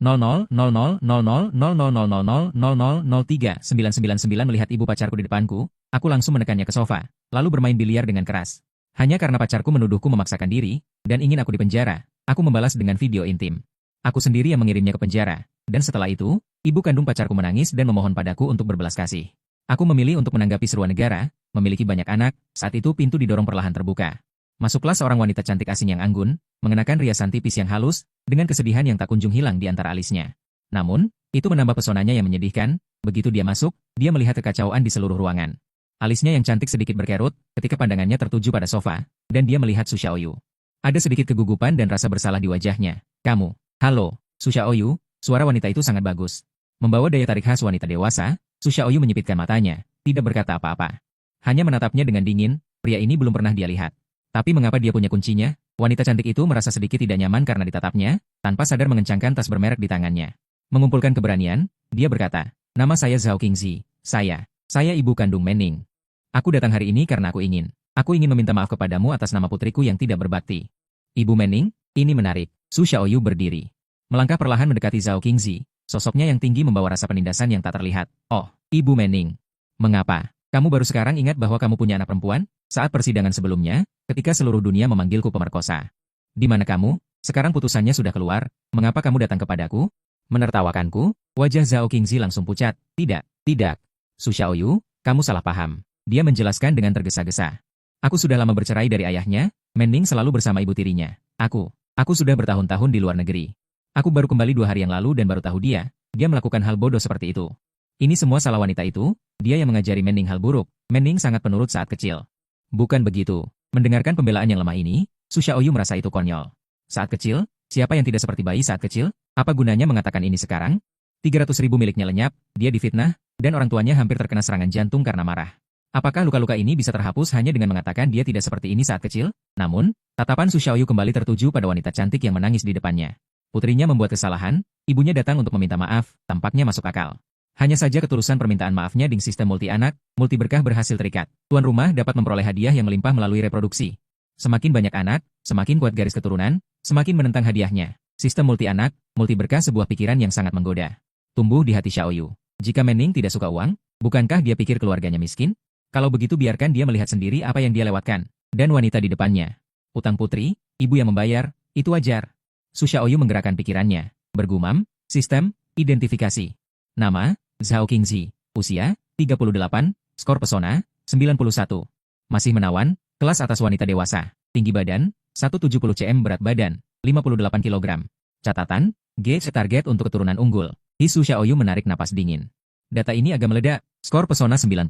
000000000000039999 melihat ibu pacarku di depanku, aku langsung menekannya ke sofa, lalu bermain biliar dengan keras. Hanya karena pacarku menuduhku memaksakan diri, dan ingin aku dipenjara, aku membalas dengan video intim. Aku sendiri yang mengirimnya ke penjara, dan setelah itu, ibu kandung pacarku menangis dan memohon padaku untuk berbelas kasih. Aku memilih untuk menanggapi seruan negara, memiliki banyak anak, saat itu pintu didorong perlahan terbuka. Masuklah seorang wanita cantik asing yang anggun, mengenakan riasan tipis yang halus, dengan kesedihan yang tak kunjung hilang di antara alisnya. Namun, itu menambah pesonanya yang menyedihkan, begitu dia masuk, dia melihat kekacauan di seluruh ruangan. Alisnya yang cantik sedikit berkerut, ketika pandangannya tertuju pada sofa, dan dia melihat Su Xiaoyu. Ada sedikit kegugupan dan rasa bersalah di wajahnya. Kamu, halo, Su Xiaoyu, suara wanita itu sangat bagus. Membawa daya tarik khas wanita dewasa, Su Xiaoyu menyipitkan matanya, tidak berkata apa-apa. Hanya menatapnya dengan dingin, pria ini belum pernah dia lihat. Tapi mengapa dia punya kuncinya? Wanita cantik itu merasa sedikit tidak nyaman karena ditatapnya, tanpa sadar mengencangkan tas bermerek di tangannya. Mengumpulkan keberanian, dia berkata, nama saya Zhao Qingzi, saya ibu kandung Menning. Aku datang hari ini karena aku ingin meminta maaf kepadamu atas nama putriku yang tidak berbakti. Ibu Menning, ini menarik. Su Xiaoyu berdiri. Melangkah perlahan mendekati Zhao Qingzi, sosoknya yang tinggi membawa rasa penindasan yang tak terlihat. Oh, Ibu Menning. Mengapa? Kamu baru sekarang ingat bahwa kamu punya anak perempuan? Saat persidangan sebelumnya, ketika seluruh dunia memanggilku pemerkosa. Di mana kamu? Sekarang putusannya sudah keluar, mengapa kamu datang kepadaku? Menertawakanku? Wajah Zhao Qingzi langsung pucat. Tidak. Su Xiaoyu, kamu salah paham. Dia menjelaskan dengan tergesa-gesa. Aku sudah lama bercerai dari ayahnya, Menning selalu bersama ibu tirinya. Aku sudah bertahun-tahun di luar negeri. Aku baru kembali 2 hari yang lalu dan baru tahu dia melakukan hal bodoh seperti itu. Ini semua salah wanita itu, dia yang mengajari Menning hal buruk. Menning sangat penurut saat kecil. Bukan begitu. Mendengarkan pembelaan yang lemah ini, Su Xiaoyu merasa itu konyol. Saat kecil, siapa yang tidak seperti bayi saat kecil? Apa gunanya mengatakan ini sekarang? 300.000 miliknya lenyap, dia difitnah, dan orang tuanya hampir terkena serangan jantung karena marah. Apakah luka-luka ini bisa terhapus hanya dengan mengatakan dia tidak seperti ini saat kecil? Namun, tatapan Su Xiaoyu kembali tertuju pada wanita cantik yang menangis di depannya. Putrinya membuat kesalahan, ibunya datang untuk meminta maaf, tampaknya masuk akal. Hanya saja ketulusan permintaan maafnya di sistem multi anak, multi berkah berhasil terikat. Tuan rumah dapat memperoleh hadiah yang melimpah melalui reproduksi. Semakin banyak anak, semakin kuat garis keturunan, semakin menentang hadiahnya. Sistem multi anak, multi berkah sebuah pikiran yang sangat menggoda. Tumbuh di hati Xiaoyu. Jika Menning tidak suka uang, bukankah dia pikir keluarganya miskin? Kalau begitu biarkan dia melihat sendiri apa yang dia lewatkan. Dan wanita di depannya. Utang putri, ibu yang membayar, itu wajar. Su Xiaoyu menggerakkan pikirannya. Bergumam, sistem, identifikasi. Nama, Zhao Qingzi. Usia, 38, skor pesona, 91. Masih menawan, kelas atas wanita dewasa. Tinggi badan, 170 cm berat badan, 58 kg. Catatan, G target untuk keturunan unggul. Su Xiaoyu menarik napas dingin. Data ini agak meledak, skor pesona 91.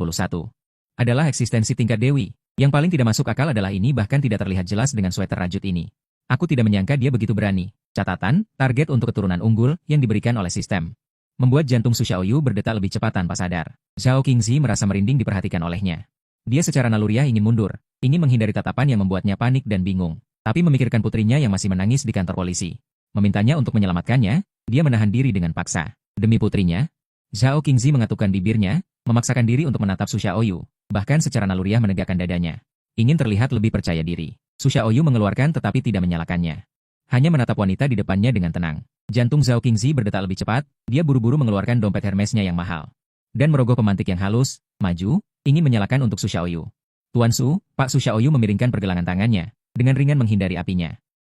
Adalah eksistensi tingkat dewi. Yang paling tidak masuk akal adalah ini bahkan tidak terlihat jelas dengan sweater rajut ini. Aku tidak menyangka dia begitu berani. Catatan, target untuk keturunan unggul yang diberikan oleh sistem. Membuat jantung Su Xiaoyu berdetak lebih cepat tanpa sadar. Zhao Qingzi merasa merinding diperhatikan olehnya. Dia secara naluriah ingin mundur, ingin menghindari tatapan yang membuatnya panik dan bingung. Tapi memikirkan putrinya yang masih menangis di kantor polisi. Memintanya untuk menyelamatkannya, dia menahan diri dengan paksa. Demi putrinya, Zhao Qingzi mengatupkan bibirnya, memaksakan diri untuk menatap Su Xiaoyu. Bahkan secara naluriah menegakkan dadanya. Ingin terlihat lebih percaya diri. Su Xiaoyu mengeluarkan tetapi tidak menyalakannya. Hanya menatap wanita di depannya dengan tenang. Jantung Zhao Qingzi berdetak lebih cepat, dia buru-buru mengeluarkan dompet Hermesnya yang mahal. Dan merogoh pemantik yang halus, maju, ingin menyalakan untuk Su Xiaoyu. Tuan Su, Pak Su Xiaoyu memiringkan pergelangan tangannya, dengan ringan menghindari apinya.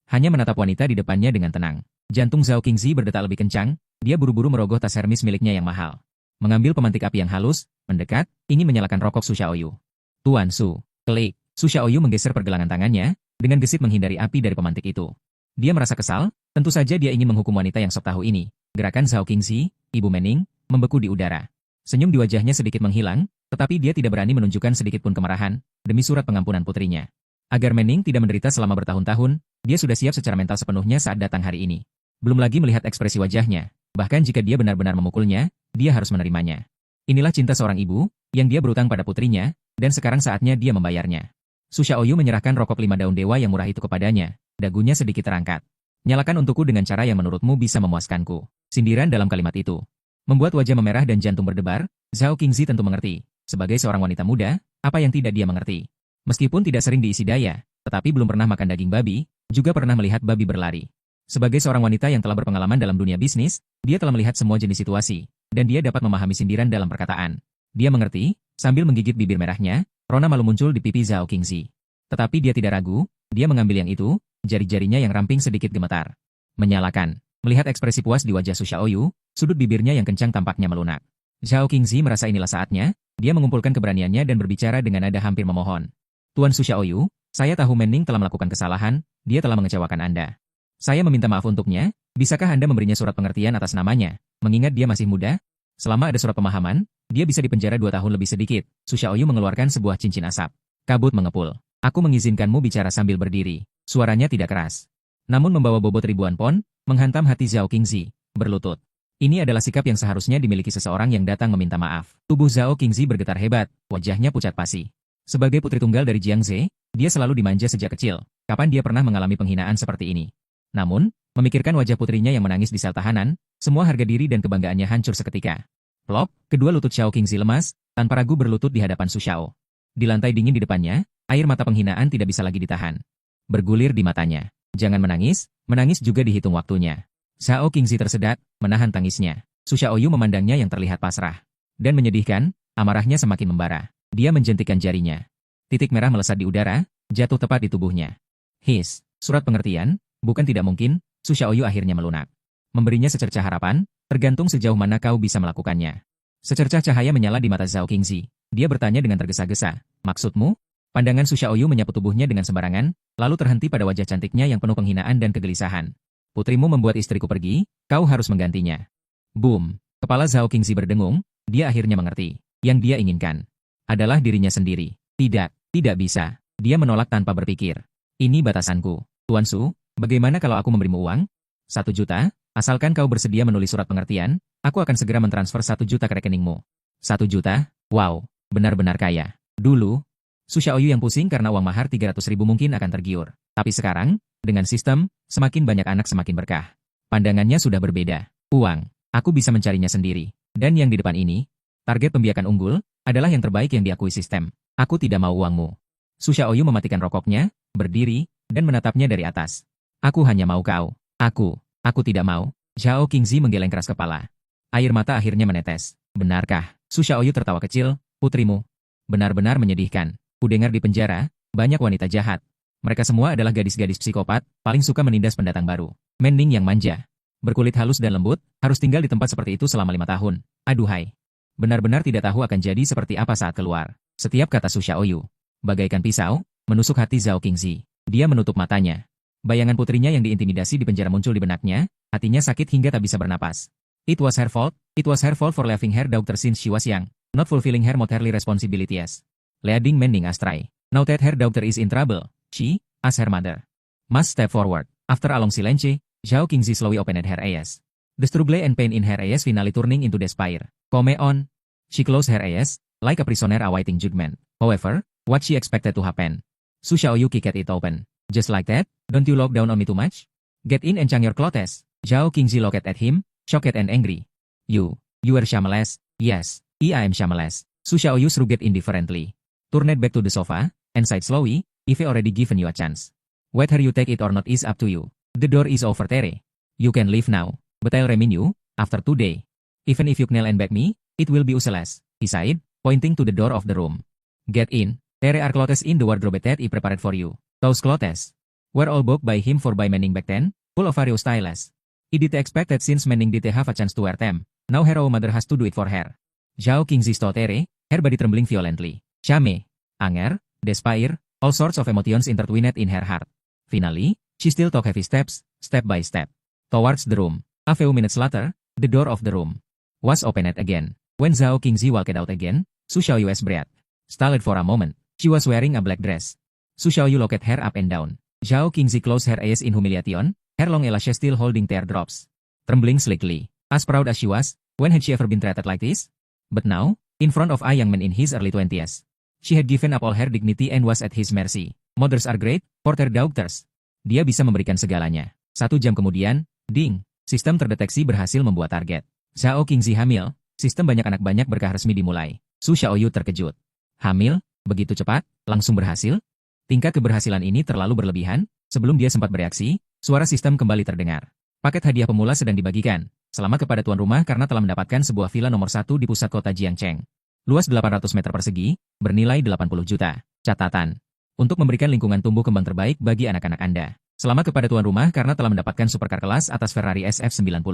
Hanya menatap wanita di depannya dengan tenang. Jantung Zhao Qingzi berdetak lebih kencang, dia buru-buru merogoh tas Hermes miliknya yang mahal. Mengambil pemantik api yang halus, mendekat, ingin menyalakan rokok Su Xiaoyu. Tuan Su, klik. Su Xiaoyu menggeser pergelangan tangannya, dengan gesit menghindari api dari pemantik itu. Dia merasa kesal, tentu saja dia ingin menghukum wanita yang sok tahu ini. Gerakan Zhao Qingzi, Ibu Menning, membeku di udara. Senyum di wajahnya sedikit menghilang, tetapi dia tidak berani menunjukkan sedikit pun kemarahan, demi surat pengampunan putrinya. Agar Menning tidak menderita selama bertahun-tahun, dia sudah siap secara mental sepenuhnya saat datang hari ini. Belum lagi melihat ekspresi wajahnya. Bahkan jika dia benar-benar memukulnya, dia harus menerimanya. Inilah cinta seorang ibu, yang dia berutang pada putrinya, dan sekarang saatnya dia membayarnya. Su Xiaoyu menyerahkan rokok 5 daun dewa yang murah itu kepadanya, dagunya sedikit terangkat. Nyalakan untukku dengan cara yang menurutmu bisa memuaskanku. Sindiran dalam kalimat itu membuat wajah memerah dan jantung berdebar. Zhao Qingzi tentu mengerti. Sebagai seorang wanita muda, apa yang tidak dia mengerti? Meskipun tidak sering diisi daya, tetapi belum pernah makan daging babi, juga pernah melihat babi berlari. Sebagai seorang wanita yang telah berpengalaman dalam dunia bisnis, dia telah melihat semua jenis situasi, dan dia dapat memahami sindiran dalam perkataan. Dia mengerti, sambil menggigit bibir merahnya, rona malu muncul di pipi Zhao Qingzi. Tetapi dia tidak ragu, dia mengambil yang itu, jari-jarinya yang ramping sedikit gemetar. Menyalakan. Melihat ekspresi puas di wajah Su Xiaoyu, sudut bibirnya yang kencang tampaknya melunak. Zhao Qingzi merasa inilah saatnya, dia mengumpulkan keberaniannya dan berbicara dengan nada hampir memohon. Tuan Su Xiaoyu, saya tahu Menning telah melakukan kesalahan, dia telah mengecewakan Anda. Saya meminta maaf untuknya, bisakah Anda memberinya surat pengertian atas namanya, mengingat dia masih muda? Selama ada surat pemahaman, dia bisa dipenjara 2 tahun lebih sedikit. Su Xiaoyu mengeluarkan sebuah cincin asap. Kabut mengepul. Aku mengizinkanmu bicara sambil berdiri. Suaranya tidak keras. Namun membawa bobot ribuan pon, menghantam hati Zhao Qingzi, berlutut. Ini adalah sikap yang seharusnya dimiliki seseorang yang datang meminta maaf. Tubuh Zhao Qingzi bergetar hebat, wajahnya pucat pasi. Sebagai putri tunggal dari Jiangze, dia selalu dimanja sejak kecil. Kapan dia pernah mengalami penghinaan seperti ini? Namun, memikirkan wajah putrinya yang menangis di sel tahanan, semua harga diri dan kebanggaannya hancur seketika. Plop, kedua lutut Zhao Qingzi lemas, tanpa ragu berlutut di hadapan Su Xiao. Di lantai dingin di depannya, air mata penghinaan tidak bisa lagi ditahan. Bergulir di matanya. Jangan menangis, menangis juga dihitung waktunya. Zhao Qingzi tersedak, menahan tangisnya. Su Xiaoyu memandangnya yang terlihat pasrah. Dan menyedihkan, amarahnya semakin membara. Dia menjentikan jarinya. Titik merah melesat di udara, jatuh tepat di tubuhnya. His, surat pengertian, bukan tidak mungkin, Su Xiaoyu akhirnya melunak. Memberinya secercah harapan, tergantung sejauh mana kau bisa melakukannya. Secercah cahaya menyala di mata Zhao Qingzi. Dia bertanya dengan tergesa-gesa, maksudmu? Pandangan Su Xiaoyu menyapu tubuhnya dengan sembarangan, lalu terhenti pada wajah cantiknya yang penuh penghinaan dan kegelisahan. Putrimu membuat istriku pergi, kau harus menggantinya. Boom! Kepala Zhao Qingzi berdengung, dia akhirnya mengerti. Yang dia inginkan adalah dirinya sendiri. Tidak bisa. Dia menolak tanpa berpikir. Ini batasanku. Tuan Su, bagaimana kalau aku memberimu uang? 1 juta, asalkan kau bersedia menulis surat pengertian, aku akan segera mentransfer 1 juta ke rekeningmu. 1 juta? Wow, benar-benar kaya. Dulu, Su Xiaoyu yang pusing karena uang mahar 300.000 mungkin akan tergiur. Tapi sekarang, dengan sistem, semakin banyak anak semakin berkah. Pandangannya sudah berbeda. Uang, aku bisa mencarinya sendiri. Dan yang di depan ini, target pembiakan unggul, adalah yang terbaik yang diakui sistem. Aku tidak mau uangmu. Su Xiaoyu mematikan rokoknya, berdiri, dan menatapnya dari atas. Aku hanya mau kau. Aku tidak mau. Zhao Qingzi menggeleng keras kepala. Air mata akhirnya menetes. Benarkah? Su Xiaoyu tertawa kecil, putrimu. Benar-benar menyedihkan. Kudengar di penjara, banyak wanita jahat. Mereka semua adalah gadis-gadis psikopat, paling suka menindas pendatang baru. Menning yang manja. Berkulit halus dan lembut, harus tinggal di tempat seperti itu selama 5 tahun. Aduhai. Benar-benar tidak tahu akan jadi seperti apa saat keluar. Setiap kata Su Xiaoyu, bagaikan pisau, menusuk hati Zhao Qingzi. Dia menutup matanya. Bayangan putrinya yang diintimidasi di penjara muncul di benaknya, hatinya sakit hingga tak bisa bernapas. It was her fault for leaving her daughter since she was young, not fulfilling her motherly responsibilities. Leading Menning astray. Now that her daughter is in trouble, she, as her mother, must step forward. After a long silence, Zhao Qingzi slowly opened her eyes. The struggle and pain in her eyes finally turning into despair. Come on. She closed her eyes, like a prisoner awaiting judgment. However, what she expected to happen? Su Xiaoyu kicked it open. Just like that, don't you look down on me too much? Get in and change your clothes. Zhao Qingzi looked at him, shocked and angry. You are shameless. Yes, I am shameless. Su Xiaoyu shrugged indifferently. Turned back to the sofa, and sighed slowly, I've already given you a chance. Whether you take it or not is up to you. The door is over there. You can leave now, but I'll remain you, after today. Even if you kneel and beg me, it will be useless, he said, pointing to the door of the room. Get in. There are clothes in the wardrobe that I prepared for you. Those clothes were all bought by him for by Menning back then, full of various styles. I did expect that since Menning did have a chance to wear them, now her own mother has to do it for her. Zhao Qingzi stuttered, her body trembling violently. Shame, anger, despair, all sorts of emotions intertwined in her heart. Finally, she still took heavy steps, step by step, towards the room. A few minutes later, the door of the room was opened again. When Zhao Qingzi walked out again, Su Xiaoyu's breath stalled for a moment. She was wearing a black dress. Su Xiaoyu looked her up and down. Zhao Qingzi closed her eyes in humiliation, her long eyelashes still holding teardrops. Trembling slightly, as proud as she was, when had she ever been treated like this? But now, in front of a young man in his early 20s, she had given up all her dignity and was at his mercy. Mothers are great, for their daughters. Dia bisa memberikan segalanya. 1 jam kemudian, ding, sistem terdeteksi berhasil membuat target. Zhao Qingzi hamil, sistem banyak anak banyak berkah resmi dimulai. Su Xiaoyu terkejut. Hamil, begitu cepat, langsung berhasil? Tingkat keberhasilan ini terlalu berlebihan. Sebelum dia sempat bereaksi, Suara sistem kembali terdengar. Paket hadiah pemula sedang dibagikan. Selamat kepada tuan rumah karena telah mendapatkan sebuah villa nomor 1 di pusat kota Jiangcheng. Luas 800 meter persegi, bernilai 80 juta. Catatan. Untuk memberikan lingkungan tumbuh kembang terbaik bagi anak-anak Anda. Selamat kepada tuan rumah karena telah mendapatkan supercar kelas atas Ferrari SF90.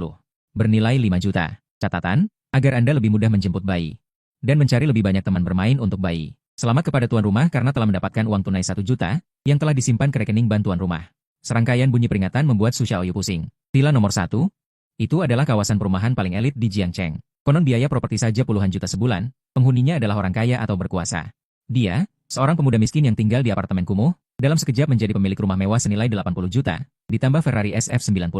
Bernilai 5 juta. Catatan, agar Anda lebih mudah menjemput bayi. Dan mencari lebih banyak teman bermain untuk bayi. Selamat kepada tuan rumah karena telah mendapatkan uang tunai 1 juta, yang telah disimpan ke rekening bantuan rumah. Serangkaian bunyi peringatan membuat Su Xiaoyu pusing. Villa nomor 1? Itu adalah kawasan perumahan paling elit di Jiangcheng. Konon biaya properti saja puluhan juta sebulan, penghuninya adalah orang kaya atau berkuasa. Dia, seorang pemuda miskin yang tinggal di apartemen kumuh, dalam sekejap menjadi pemilik rumah mewah senilai 80 juta, ditambah Ferrari SF90.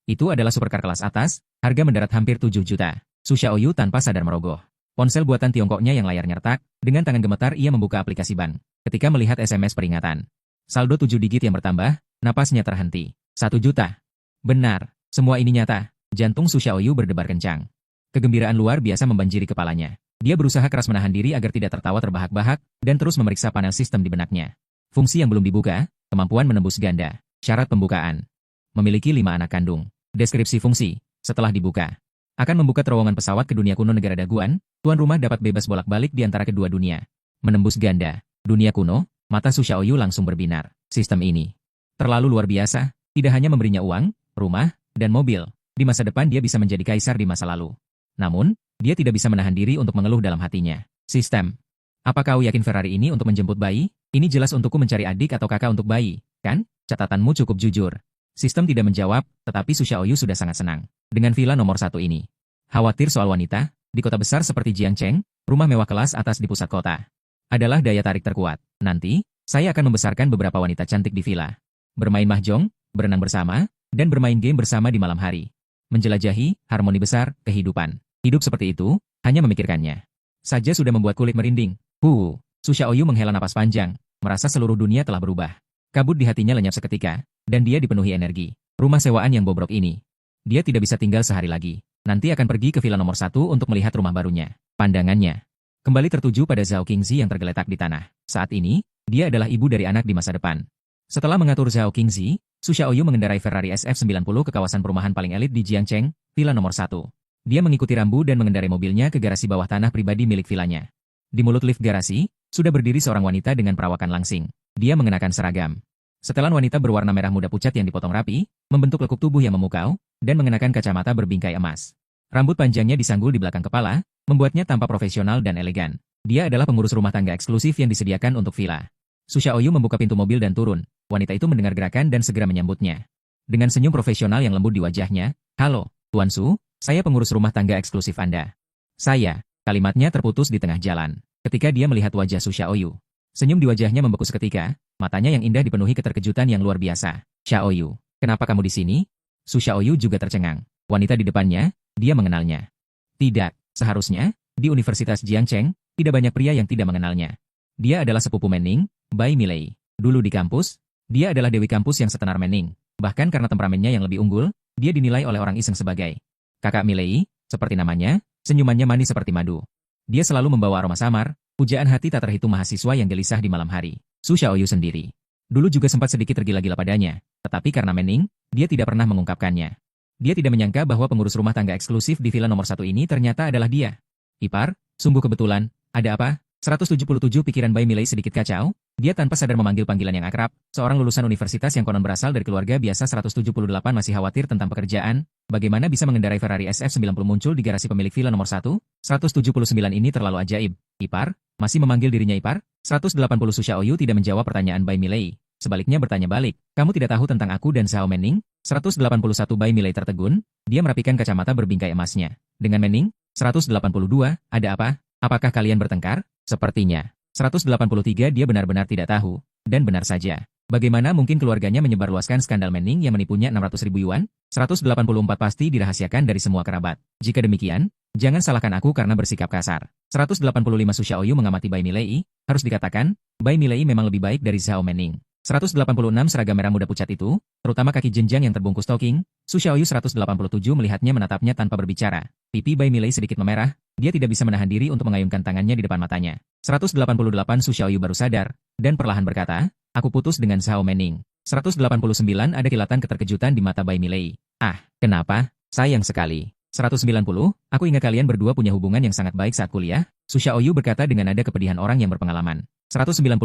Itu adalah supercar kelas atas, harga mendarat hampir 7 juta. Su Xiaoyu tanpa sadar merogoh. Ponsel buatan Tiongkoknya yang layarnya retak, dengan tangan gemetar ia membuka aplikasi bank. Ketika melihat SMS peringatan. Saldo 7 digit yang bertambah, napasnya terhenti. 1 juta. Benar, semua ini nyata. Jantung Su Xiaoyu berdebar kencang. Kegembiraan luar biasa membanjiri kepalanya. Dia berusaha keras menahan diri agar tidak tertawa terbahak-bahak, dan terus memeriksa panel sistem di benaknya. Fungsi yang belum dibuka, kemampuan menembus ganda. Syarat pembukaan. Memiliki 5 anak kandung. Deskripsi fungsi, setelah dibuka. Akan membuka terowongan pesawat ke dunia kuno negara daguan, tuan rumah dapat bebas bolak-balik di antara kedua dunia. Menembus ganda. Dunia kuno, mata Su Xiaoyu langsung berbinar. Sistem ini terlalu luar biasa, tidak hanya memberinya uang, rumah, dan mobil. Di masa depan dia bisa menjadi kaisar di masa lalu. Namun, dia tidak bisa menahan diri untuk mengeluh dalam hatinya. Sistem. Apa kau yakin Ferrari ini untuk menjemput bayi? Ini jelas untukku mencari adik atau kakak untuk bayi, kan? Catatanmu cukup jujur. Sistem tidak menjawab, tetapi Su Xiaoyu sudah sangat senang dengan villa nomor 1 ini. Khawatir soal wanita, di kota besar seperti Jiangcheng, rumah mewah kelas atas di pusat kota adalah daya tarik terkuat. Nanti, saya akan membesarkan beberapa wanita cantik di villa. Bermain mahjong, berenang bersama, dan bermain game bersama di malam hari. Menjelajahi harmoni besar kehidupan. Hidup seperti itu, hanya memikirkannya saja sudah membuat kulit merinding. Su Xiaoyu menghela napas panjang, merasa seluruh dunia telah berubah. Kabut di hatinya lenyap seketika, dan dia dipenuhi energi. Rumah sewaan yang bobrok ini. Dia tidak bisa tinggal sehari lagi. Nanti akan pergi ke villa nomor 1 untuk melihat rumah barunya. Pandangannya kembali tertuju pada Zhao Qingzi yang tergeletak di tanah. Saat ini, dia adalah ibu dari anak di masa depan. Setelah mengatur Zhao Qingzi, Su Xiaoyu mengendarai Ferrari SF90 ke kawasan perumahan paling elit di Jiangcheng, villa nomor 1. Dia mengikuti rambu dan mengendarai mobilnya ke garasi bawah tanah pribadi milik villanya. Di mulut lift garasi, sudah berdiri seorang wanita dengan perawakan langsing. Dia mengenakan seragam. Setelan wanita berwarna merah muda pucat yang dipotong rapi, membentuk lekuk tubuh yang memukau, dan mengenakan kacamata berbingkai emas. Rambut panjangnya disanggul di belakang kepala, membuatnya tampak profesional dan elegan. Dia adalah pengurus rumah tangga eksklusif yang disediakan untuk villa. Su Xiaoyu membuka pintu mobil dan turun. Wanita itu mendengar gerakan dan segera menyambutnya. Dengan senyum profesional yang lembut di wajahnya, "Halo, Tuan Su, saya pengurus rumah tangga eksklusif Anda." "Saya," kalimatnya terputus di tengah jalan. Ketika dia melihat wajah Su Xiaoyu, senyum di wajahnya membeku seketika, matanya yang indah dipenuhi keterkejutan yang luar biasa. "Xiaoyu, kenapa kamu di sini?" Su Xiaoyu juga tercengang. Wanita di depannya, dia mengenalnya. Tidak, seharusnya, di Universitas Jiangcheng, tidak banyak pria yang tidak mengenalnya. Dia adalah sepupu Menning, Bai Milei. Dulu di kampus, dia adalah dewi kampus yang setenar Menning. Bahkan karena temperamennya yang lebih unggul, dia dinilai oleh orang iseng sebagai kakak Milei, seperti namanya, senyumannya manis seperti madu. Dia selalu membawa aroma samar, pujaan hati tak terhitung mahasiswa yang gelisah di malam hari. Su Xiaoyu sendiri dulu juga sempat sedikit tergila-gila padanya, tetapi karena Menning, dia tidak pernah mengungkapkannya. Dia tidak menyangka bahwa pengurus rumah tangga eksklusif di villa nomor 1 ini ternyata adalah dia. "Ipar, sungguh kebetulan, ada apa?" 177 pikiran Bai Milei sedikit kacau, dia tanpa sadar memanggil panggilan yang akrab, seorang lulusan universitas yang konon berasal dari keluarga biasa 178 masih khawatir tentang pekerjaan, bagaimana bisa mengendarai Ferrari SF90 muncul di garasi pemilik villa nomor 1? 179 ini terlalu ajaib. "Ipar?" Masih memanggil dirinya Ipar? 180 Su Xiaoyu tidak menjawab pertanyaan Bai Milei. Sebaliknya bertanya balik, "Kamu tidak tahu tentang aku dan Zhao Menning?" 181 Bai Milei tertegun, dia merapikan kacamata berbingkai emasnya. "Dengan Menning?" 182, "Ada apa? Apakah kalian bertengkar?" Sepertinya. 183 dia benar-benar tidak tahu. Dan benar saja. Bagaimana mungkin keluarganya menyebarluaskan skandal Menning yang menipunya 600.000 yuan? 184 pasti dirahasiakan dari semua kerabat. Jika demikian, jangan salahkan aku karena bersikap kasar. 185 Su Xiaoyu mengamati Bai Milei, harus dikatakan, Bai Milei memang lebih baik dari Zhao Menning. 186 seragam merah muda pucat itu, terutama kaki jenjang yang terbungkus stoking, Su Xiaoyu 187 melihatnya menatapnya tanpa berbicara. Pipi Bai Milei sedikit memerah, dia tidak bisa menahan diri untuk mengayunkan tangannya di depan matanya. 188 Su Xiaoyu baru sadar, dan perlahan berkata, aku putus dengan Zhao Menning. 189 ada kilatan keterkejutan di mata Bai Milei. Ah, kenapa? Sayang sekali. 190, aku ingat kalian berdua punya hubungan yang sangat baik saat kuliah, Su Xiaoyu berkata dengan nada kepedihan orang yang berpengalaman. 191,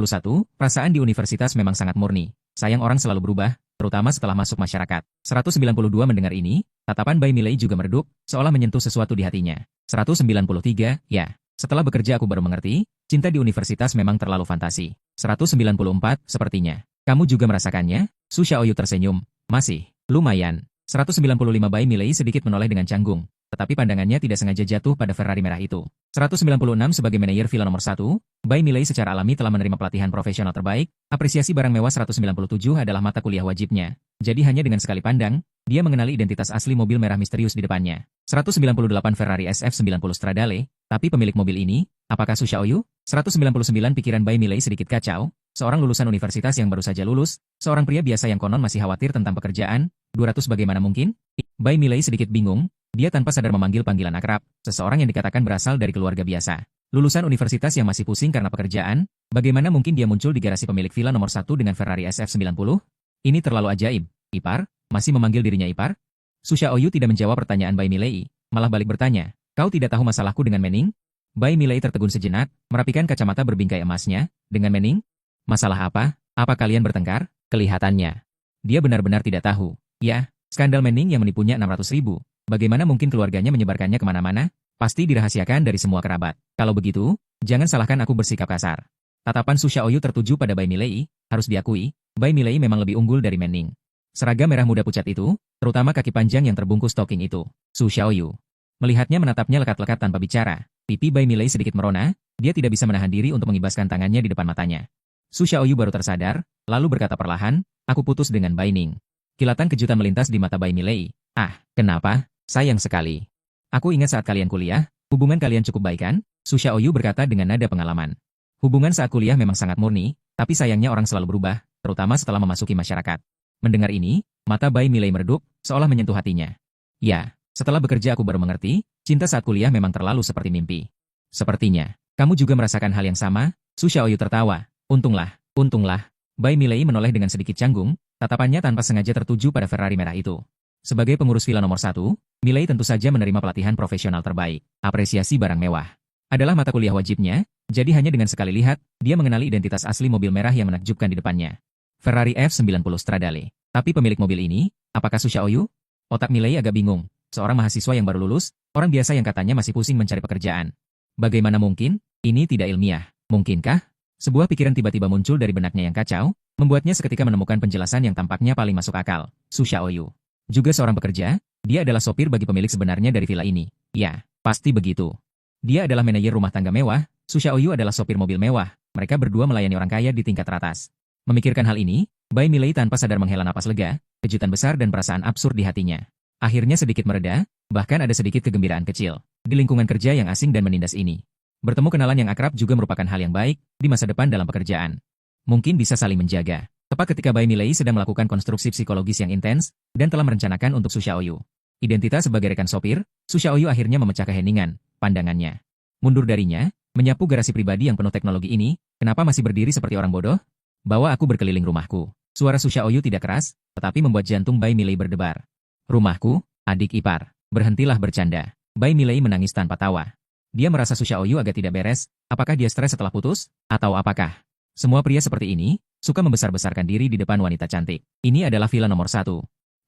perasaan di universitas memang sangat murni. Sayang orang selalu berubah, terutama setelah masuk masyarakat. 192 mendengar ini, tatapan Bai Milei juga meredup, seolah menyentuh sesuatu di hatinya. 193, ya. Setelah bekerja aku baru mengerti, cinta di universitas memang terlalu fantasi. 194, sepertinya. Kamu juga merasakannya? Su Xiaoyu tersenyum. Masih. Lumayan. 195 Bai Milei sedikit menoleh dengan canggung, tetapi pandangannya tidak sengaja jatuh pada Ferrari merah itu. 196 sebagai manajer villa nomor 1, Bai Milei secara alami telah menerima pelatihan profesional terbaik, apresiasi barang mewah 197 adalah mata kuliah wajibnya. Jadi hanya dengan sekali pandang, dia mengenali identitas asli mobil merah misterius di depannya. 198 Ferrari SF90 Stradale, tapi pemilik mobil ini, apakah Su Xiaoyu? 199 pikiran Bai Milei sedikit kacau, seorang lulusan universitas yang baru saja lulus, seorang pria biasa yang konon masih khawatir tentang pekerjaan, 200 bagaimana mungkin? Bai Milei sedikit bingung, dia tanpa sadar memanggil panggilan akrab, seseorang yang dikatakan berasal dari keluarga biasa. Lulusan universitas yang masih pusing karena pekerjaan, bagaimana mungkin dia muncul di garasi pemilik villa nomor 1 dengan Ferrari SF90? Ini terlalu ajaib. Ipar, masih memanggil dirinya Ipar? Su Xiaoyu tidak menjawab pertanyaan Bai Milei, malah balik bertanya, kau tidak tahu masalahku dengan Menning? Bai Milei tertegun sejenak, merapikan kacamata berbingkai emasnya, dengan Menning? Masalah apa? Apa kalian bertengkar? Kelihatannya. Dia benar-benar tidak tahu. Ya, skandal Menning yang menipunya 600.000. Bagaimana mungkin keluarganya menyebarkannya kemana-mana? Pasti dirahasiakan dari semua kerabat. Kalau begitu, jangan salahkan aku bersikap kasar. Tatapan Su Xiaoyu tertuju pada Bai Milei, harus diakui, Bai Milei memang lebih unggul dari Menning. Seragam merah muda pucat itu, terutama kaki panjang yang terbungkus stocking itu. Su Xiaoyu. Melihatnya menatapnya lekat-lekat tanpa bicara, pipi Bai Milei sedikit merona, dia tidak bisa menahan diri untuk mengibaskan tangannya di depan matanya. Su Xiaoyu baru tersadar, lalu berkata perlahan, aku putus dengan Bai Ning. Kilatan kejutan melintas di mata Bai Milei. Ah, kenapa? Sayang sekali. Aku ingat saat kalian kuliah, hubungan kalian cukup baik kan? Su Xiaoyu berkata dengan nada pengalaman. Hubungan saat kuliah memang sangat murni, tapi sayangnya orang selalu berubah, terutama setelah memasuki masyarakat. Mendengar ini, mata Bai Milei meredup, seolah menyentuh hatinya. Ya, setelah bekerja aku baru mengerti, cinta saat kuliah memang terlalu seperti mimpi. Sepertinya, kamu juga merasakan hal yang sama? Su Xiaoyu tertawa. Untunglah, untunglah. Bai Milei menoleh dengan sedikit canggung, tatapannya tanpa sengaja tertuju pada Ferrari merah itu. Sebagai pengurus villa nomor 1, Milei tentu saja menerima pelatihan profesional terbaik, apresiasi barang mewah. Adalah mata kuliah wajibnya, jadi hanya dengan sekali lihat, dia mengenali identitas asli mobil merah yang menakjubkan di depannya. Ferrari F90 Stradale. Tapi pemilik mobil ini, apakah Su Xiaoyu? Otak Milei agak bingung, seorang mahasiswa yang baru lulus, orang biasa yang katanya masih pusing mencari pekerjaan. Bagaimana mungkin? Ini tidak ilmiah. Mungkinkah? Sebuah pikiran tiba-tiba muncul dari benaknya yang kacau, membuatnya seketika menemukan penjelasan yang tampaknya paling masuk akal. Su Xiaoyu. Juga seorang pekerja, dia adalah sopir bagi pemilik sebenarnya dari villa ini. Ya, pasti begitu. Dia adalah manajer rumah tangga mewah, Su Xiaoyu adalah sopir mobil mewah, mereka berdua melayani orang kaya di tingkat teratas. Memikirkan hal ini, Bai Milei tanpa sadar menghela napas lega, kejutan besar dan perasaan absurd di hatinya. Akhirnya sedikit mereda, bahkan ada sedikit kegembiraan kecil, di lingkungan kerja yang asing dan menindas ini. Bertemu kenalan yang akrab juga merupakan hal yang baik, di masa depan dalam pekerjaan. Mungkin bisa saling menjaga. Tepat ketika Bai Milei sedang melakukan konstruksi psikologis yang intens, dan telah merencanakan untuk Su Xiaoyu. Identitas sebagai rekan sopir, Su Xiaoyu akhirnya memecah keheningan, pandangannya. Mundur darinya, menyapu garasi pribadi yang penuh teknologi ini, kenapa masih berdiri seperti orang bodoh? Bawa aku berkeliling rumahku. Suara Su Xiaoyu tidak keras, tetapi membuat jantung Bai Milei berdebar. Rumahku, adik ipar, berhentilah bercanda. Bai Milei menangis tanpa tawa. Dia merasa Su Xiaoyu agak tidak beres, apakah dia stres setelah putus? Atau apakah? Semua pria seperti ini, suka membesar-besarkan diri di depan wanita cantik. Ini adalah villa nomor 1.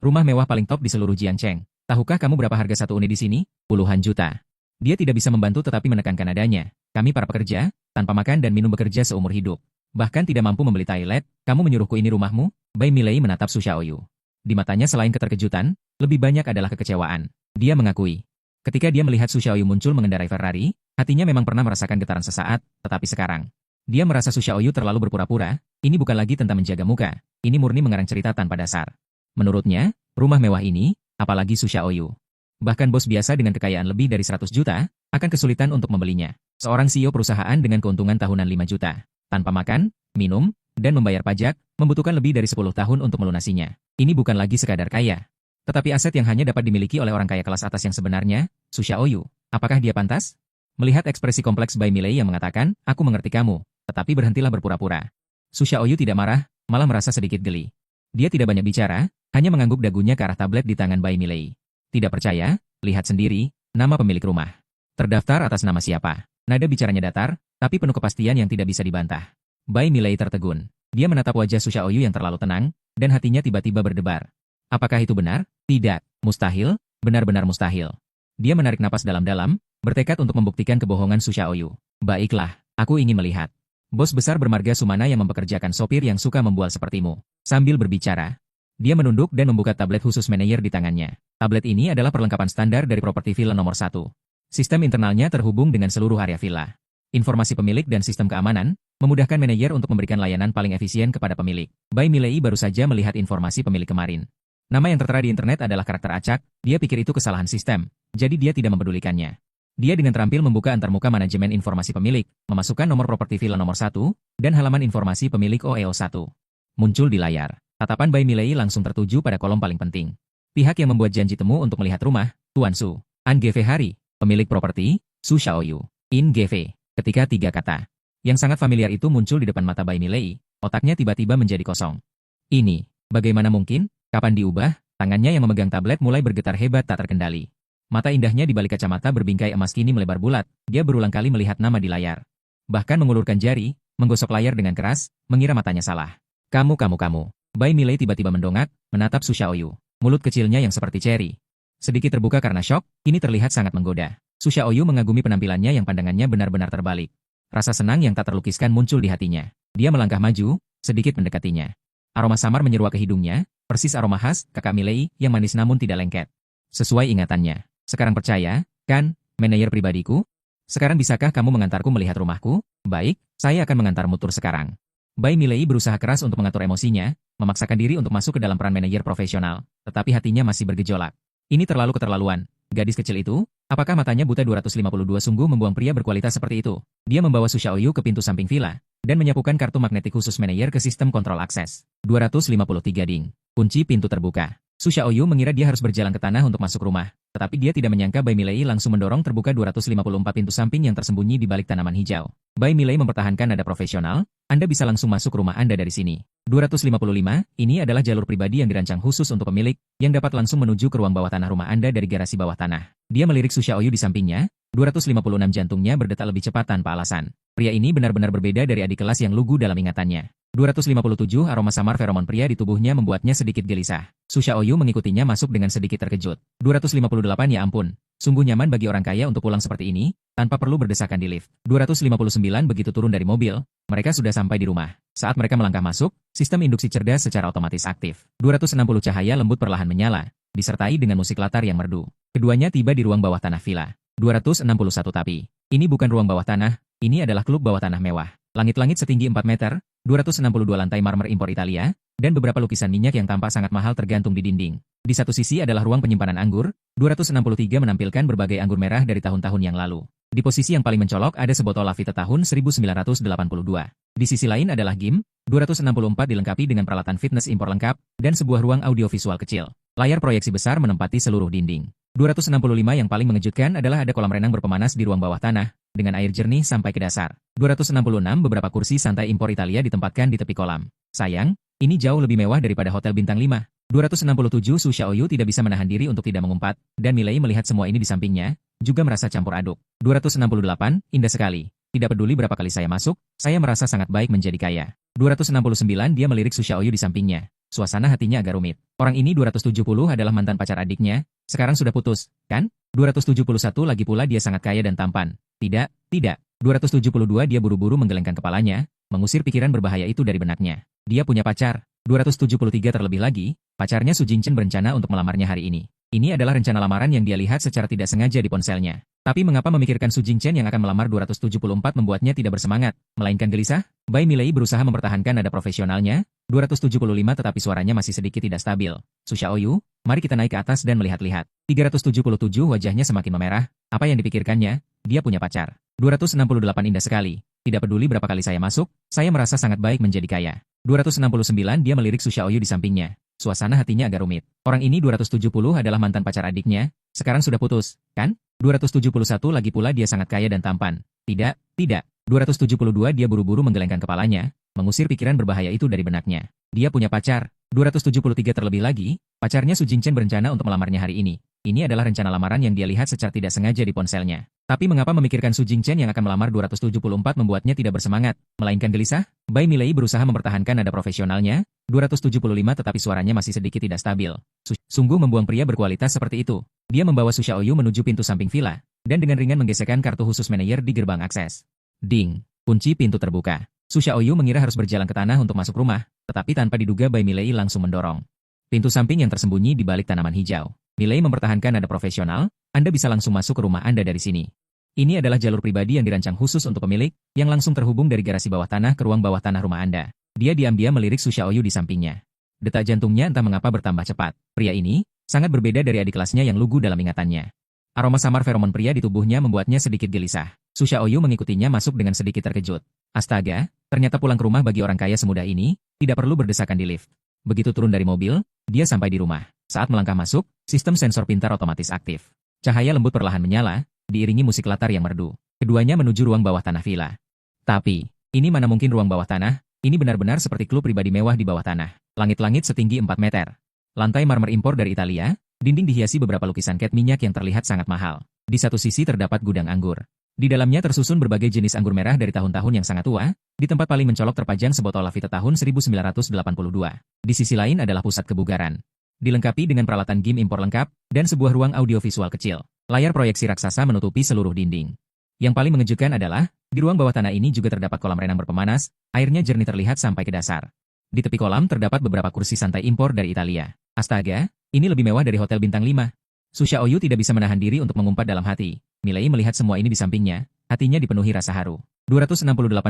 Rumah mewah paling top di seluruh Jiangcheng. Tahukah kamu berapa harga satu unit di sini? Puluhan juta. Dia tidak bisa membantu tetapi menekankan nadanya. Kami para pekerja, tanpa makan dan minum bekerja seumur hidup. Bahkan tidak mampu membeli toilet, kamu menyuruhku ini rumahmu? Bai Milei menatap Su Xiaoyu. Di matanya selain keterkejutan, lebih banyak adalah kekecewaan. Dia mengakui. Ketika dia melihat Su Xiaoyu muncul mengendarai Ferrari, hatinya memang pernah merasakan getaran sesaat, tetapi sekarang, dia merasa Su Xiaoyu terlalu berpura-pura, ini bukan lagi tentang menjaga muka, ini murni mengarang cerita tanpa dasar. Menurutnya, rumah mewah ini, apalagi Su Xiaoyu. Bahkan bos biasa dengan kekayaan lebih dari 100 juta, akan kesulitan untuk membelinya. Seorang CEO perusahaan dengan keuntungan tahunan 5 juta. Tanpa makan, minum, dan membayar pajak, membutuhkan lebih dari 10 tahun untuk melunasinya. Ini bukan lagi sekadar kaya. Tetapi aset yang hanya dapat dimiliki oleh orang kaya kelas atas yang sebenarnya, Su Xiaoyu, apakah dia pantas? Melihat ekspresi kompleks Bai Milei yang mengatakan, aku mengerti kamu, tetapi berhentilah berpura-pura. Su Xiaoyu tidak marah, malah merasa sedikit geli. Dia tidak banyak bicara, hanya mengangguk dagunya ke arah tablet di tangan Bai Milei. Tidak percaya? Lihat sendiri, nama pemilik rumah. Terdaftar atas nama siapa? Nada bicaranya datar, tapi penuh kepastian yang tidak bisa dibantah. Bai Milei tertegun. Dia menatap wajah Su Xiaoyu yang terlalu tenang, dan hatinya tiba-tiba berdebar. Apakah itu benar? Tidak. Mustahil, benar-benar mustahil. Dia menarik napas dalam-dalam, bertekad untuk membuktikan kebohongan Su Xiaoyu. Baiklah, aku ingin melihat. Bos besar bermarga Sumana yang mempekerjakan sopir yang suka membual sepertimu. Sambil berbicara, dia menunduk dan membuka tablet khusus manajer di tangannya. Tablet ini adalah perlengkapan standar dari properti villa nomor 1. Sistem internalnya terhubung dengan seluruh area villa. Informasi pemilik dan sistem keamanan memudahkan manajer untuk memberikan layanan paling efisien kepada pemilik. Bai Milei baru saja melihat informasi pemilik kemarin. Nama yang tertera di internet adalah karakter acak, dia pikir itu kesalahan sistem, jadi dia tidak mempedulikannya. Dia dengan terampil membuka antarmuka manajemen informasi pemilik, memasukkan nomor properti villa nomor 1, dan halaman informasi pemilik OEO1. Muncul di layar. Tatapan Bai Milei langsung tertuju pada kolom paling penting. Pihak yang membuat janji temu untuk melihat rumah, Tuan Su, An GV Hari, pemilik properti, Su Xiaoyu, In GV. Ketika 3 kata yang sangat familiar itu muncul di depan mata Bai Milei, otaknya tiba-tiba menjadi kosong. Ini, bagaimana mungkin? Kapan diubah? Tangannya yang memegang tablet mulai bergetar hebat tak terkendali. Mata indahnya di balik kacamata berbingkai emas kini melebar bulat, dia berulang kali melihat nama di layar. Bahkan mengulurkan jari, menggosok layar dengan keras, mengira matanya salah. Kamu. Bai Milei tiba-tiba mendongak, menatap Su Xiaoyu. Mulut kecilnya yang seperti ceri. Sedikit terbuka karena syok, ini terlihat sangat menggoda. Su Xiaoyu mengagumi penampilannya yang pandangannya benar-benar terbalik. Rasa senang yang tak terlukiskan muncul di hatinya. Dia melangkah maju, sedikit mendekatinya. Aroma samar menyeruak ke hidungnya, persis aroma khas kakak Milei yang manis namun tidak lengket. Sesuai ingatannya. Sekarang percaya, kan, manajer pribadiku? Sekarang bisakah kamu mengantarku melihat rumahku? Baik, saya akan mengantarmu tur sekarang. Bai Milei berusaha keras untuk mengatur emosinya, memaksakan diri untuk masuk ke dalam peran manajer profesional, tetapi hatinya masih bergejolak. Ini terlalu keterlaluan. Gadis kecil itu, apakah matanya buta 252 sungguh membuang pria berkualitas seperti itu? Dia membawa Su Xiaoyu ke pintu samping villa, dan menyapukan kartu magnetik khusus manajer ke sistem kontrol akses. 253 ding. Kunci pintu terbuka. Su Xiaoyu mengira dia harus berjalan ke tanah untuk masuk rumah, tetapi dia tidak menyangka Bai Milei langsung mendorong terbuka 254 pintu samping yang tersembunyi di balik tanaman hijau. Bai Milei mempertahankan nada profesional, Anda bisa langsung masuk rumah Anda dari sini. 255, ini adalah jalur pribadi yang dirancang khusus untuk pemilik, yang dapat langsung menuju ke ruang bawah tanah rumah Anda dari garasi bawah tanah. Dia melirik Su Xiaoyu di sampingnya, 256 jantungnya berdetak lebih cepat tanpa alasan. Pria ini benar-benar berbeda dari adik kelas yang lugu dalam ingatannya. 257 aroma samar feromon pria di tubuhnya membuatnya sedikit gelisah. Su Xiaoyu mengikutinya masuk dengan sedikit terkejut. 258 ya ampun, sungguh nyaman bagi orang kaya untuk pulang seperti ini, tanpa perlu berdesakan di lift. 259 begitu turun dari mobil, mereka sudah sampai di rumah. Saat mereka melangkah masuk, sistem induksi cerdas secara otomatis aktif. 260 cahaya lembut perlahan menyala, disertai dengan musik latar yang merdu. Keduanya tiba di ruang bawah tanah villa. 261 tapi, ini bukan ruang bawah tanah, ini adalah klub bawah tanah mewah. Langit-langit setinggi 4 meter, 262 lantai marmer impor Italia, dan beberapa lukisan minyak yang tampak sangat mahal tergantung di dinding. Di satu sisi adalah ruang penyimpanan anggur, 263 menampilkan berbagai anggur merah dari tahun-tahun yang lalu. Di posisi yang paling mencolok ada sebotol Lavita tahun 1982. Di sisi lain adalah gym, 264 dilengkapi dengan peralatan fitness impor lengkap, dan sebuah ruang audiovisual kecil. Layar proyeksi besar menempati seluruh dinding. 265 yang paling mengejutkan adalah ada kolam renang berpemanas di ruang bawah tanah, dengan air jernih sampai ke dasar. 266 beberapa kursi santai impor Italia ditempatkan di tepi kolam. Sayang, ini jauh lebih mewah daripada hotel bintang 5. 267 Su Xiaoyu tidak bisa menahan diri untuk tidak mengumpat, dan Milei melihat semua ini di sampingnya, juga merasa campur aduk. 268, indah sekali. Tidak peduli berapa kali saya masuk, saya merasa sangat baik menjadi kaya. 269 dia melirik Su Xiaoyu di sampingnya. Suasana hatinya agak rumit. Orang ini 270 adalah mantan pacar adiknya, sekarang sudah putus, kan? 271 lagi pula dia sangat kaya dan tampan. Tidak. 272 dia buru-buru menggelengkan kepalanya, mengusir pikiran berbahaya itu dari benaknya. Dia punya pacar. 273 terlebih lagi, pacarnya Su Jingchen berencana untuk melamarnya hari ini. Ini adalah rencana lamaran yang dia lihat secara tidak sengaja di ponselnya. Tapi mengapa memikirkan Su Jingchen yang akan melamar 274 membuatnya tidak bersemangat, melainkan gelisah? Bai Milei berusaha mempertahankan nada profesionalnya, 275 tetapi suaranya masih sedikit tidak stabil. Su Xiaoyu, mari kita naik ke atas dan melihat-lihat. 377 wajahnya semakin memerah, apa yang dipikirkannya? Dia punya pacar. 268 indah sekali. Tidak peduli berapa kali saya masuk, saya merasa sangat baik menjadi kaya. 269 dia melirik Su Xiaoyu di sampingnya. Suasana hatinya agak rumit. Orang ini 270 adalah mantan pacar adiknya, sekarang sudah putus, kan? 271 lagi pula dia sangat kaya dan tampan. Tidak, tidak. 272 dia buru-buru menggelengkan kepalanya, mengusir pikiran berbahaya itu dari benaknya. Dia punya pacar. 273 terlebih lagi, pacarnya Su Jingchen berencana untuk melamarnya hari ini. Ini adalah rencana lamaran yang dia lihat secara tidak sengaja di ponselnya. Tapi mengapa memikirkan Su Jingchen yang akan melamar 274 membuatnya tidak bersemangat, melainkan gelisah? Bai Milei berusaha mempertahankan nada profesionalnya, 275 tetapi suaranya masih sedikit tidak stabil. Sungguh membuang pria berkualitas seperti itu. Dia membawa Su Xiaoyu menuju pintu samping villa, dan dengan ringan menggesekkan kartu khusus manajer di gerbang akses. Ding! Kunci pintu terbuka. Su Xiaoyu mengira harus berjalan ke tanah untuk masuk rumah, tetapi tanpa diduga Bai Milei langsung mendorong pintu samping yang tersembunyi di balik tanaman hijau. Milei mempertahankan nada profesional, Anda bisa langsung masuk ke rumah Anda dari sini. Ini adalah jalur pribadi yang dirancang khusus untuk pemilik, yang langsung terhubung dari garasi bawah tanah ke ruang bawah tanah rumah Anda. Dia diam-diam melirik Su Xiaoyu di sampingnya. Detak jantungnya entah mengapa bertambah cepat. Pria ini sangat berbeda dari adik kelasnya yang lugu dalam ingatannya. Aroma samar feromon pria di tubuhnya membuatnya sedikit gelisah. Su Xiaoyu mengikutinya masuk dengan sedikit terkejut. Astaga, ternyata pulang ke rumah bagi orang kaya semudah ini, tidak perlu berdesakan di lift. Begitu turun dari mobil, dia sampai di rumah. Saat melangkah masuk, sistem sensor pintar otomatis aktif. Cahaya lembut perlahan menyala, diiringi musik latar yang merdu. Keduanya menuju ruang bawah tanah villa. Tapi, ini mana mungkin ruang bawah tanah? Ini benar-benar seperti klub pribadi mewah di bawah tanah. Langit-langit setinggi 4 meter. Lantai marmer impor dari Italia, dinding dihiasi beberapa lukisan cat minyak yang terlihat sangat mahal. Di satu sisi terdapat gudang anggur. Di dalamnya tersusun berbagai jenis anggur merah dari tahun-tahun yang sangat tua. Di tempat paling mencolok terpajang sebotol Lavita tahun 1982. Di sisi lain adalah pusat kebugaran. Dilengkapi dengan peralatan game impor lengkap, dan sebuah ruang audiovisual kecil. Layar proyeksi raksasa menutupi seluruh dinding. Yang paling mengejutkan adalah, di ruang bawah tanah ini juga terdapat kolam renang berpemanas, airnya jernih terlihat sampai ke dasar. Di tepi kolam terdapat beberapa kursi santai impor dari Italia. Astaga, ini lebih mewah dari hotel bintang 5. Su Xiaoyu tidak bisa menahan diri untuk mengumpat dalam hati. Milei melihat semua ini di sampingnya, hatinya dipenuhi rasa haru. 268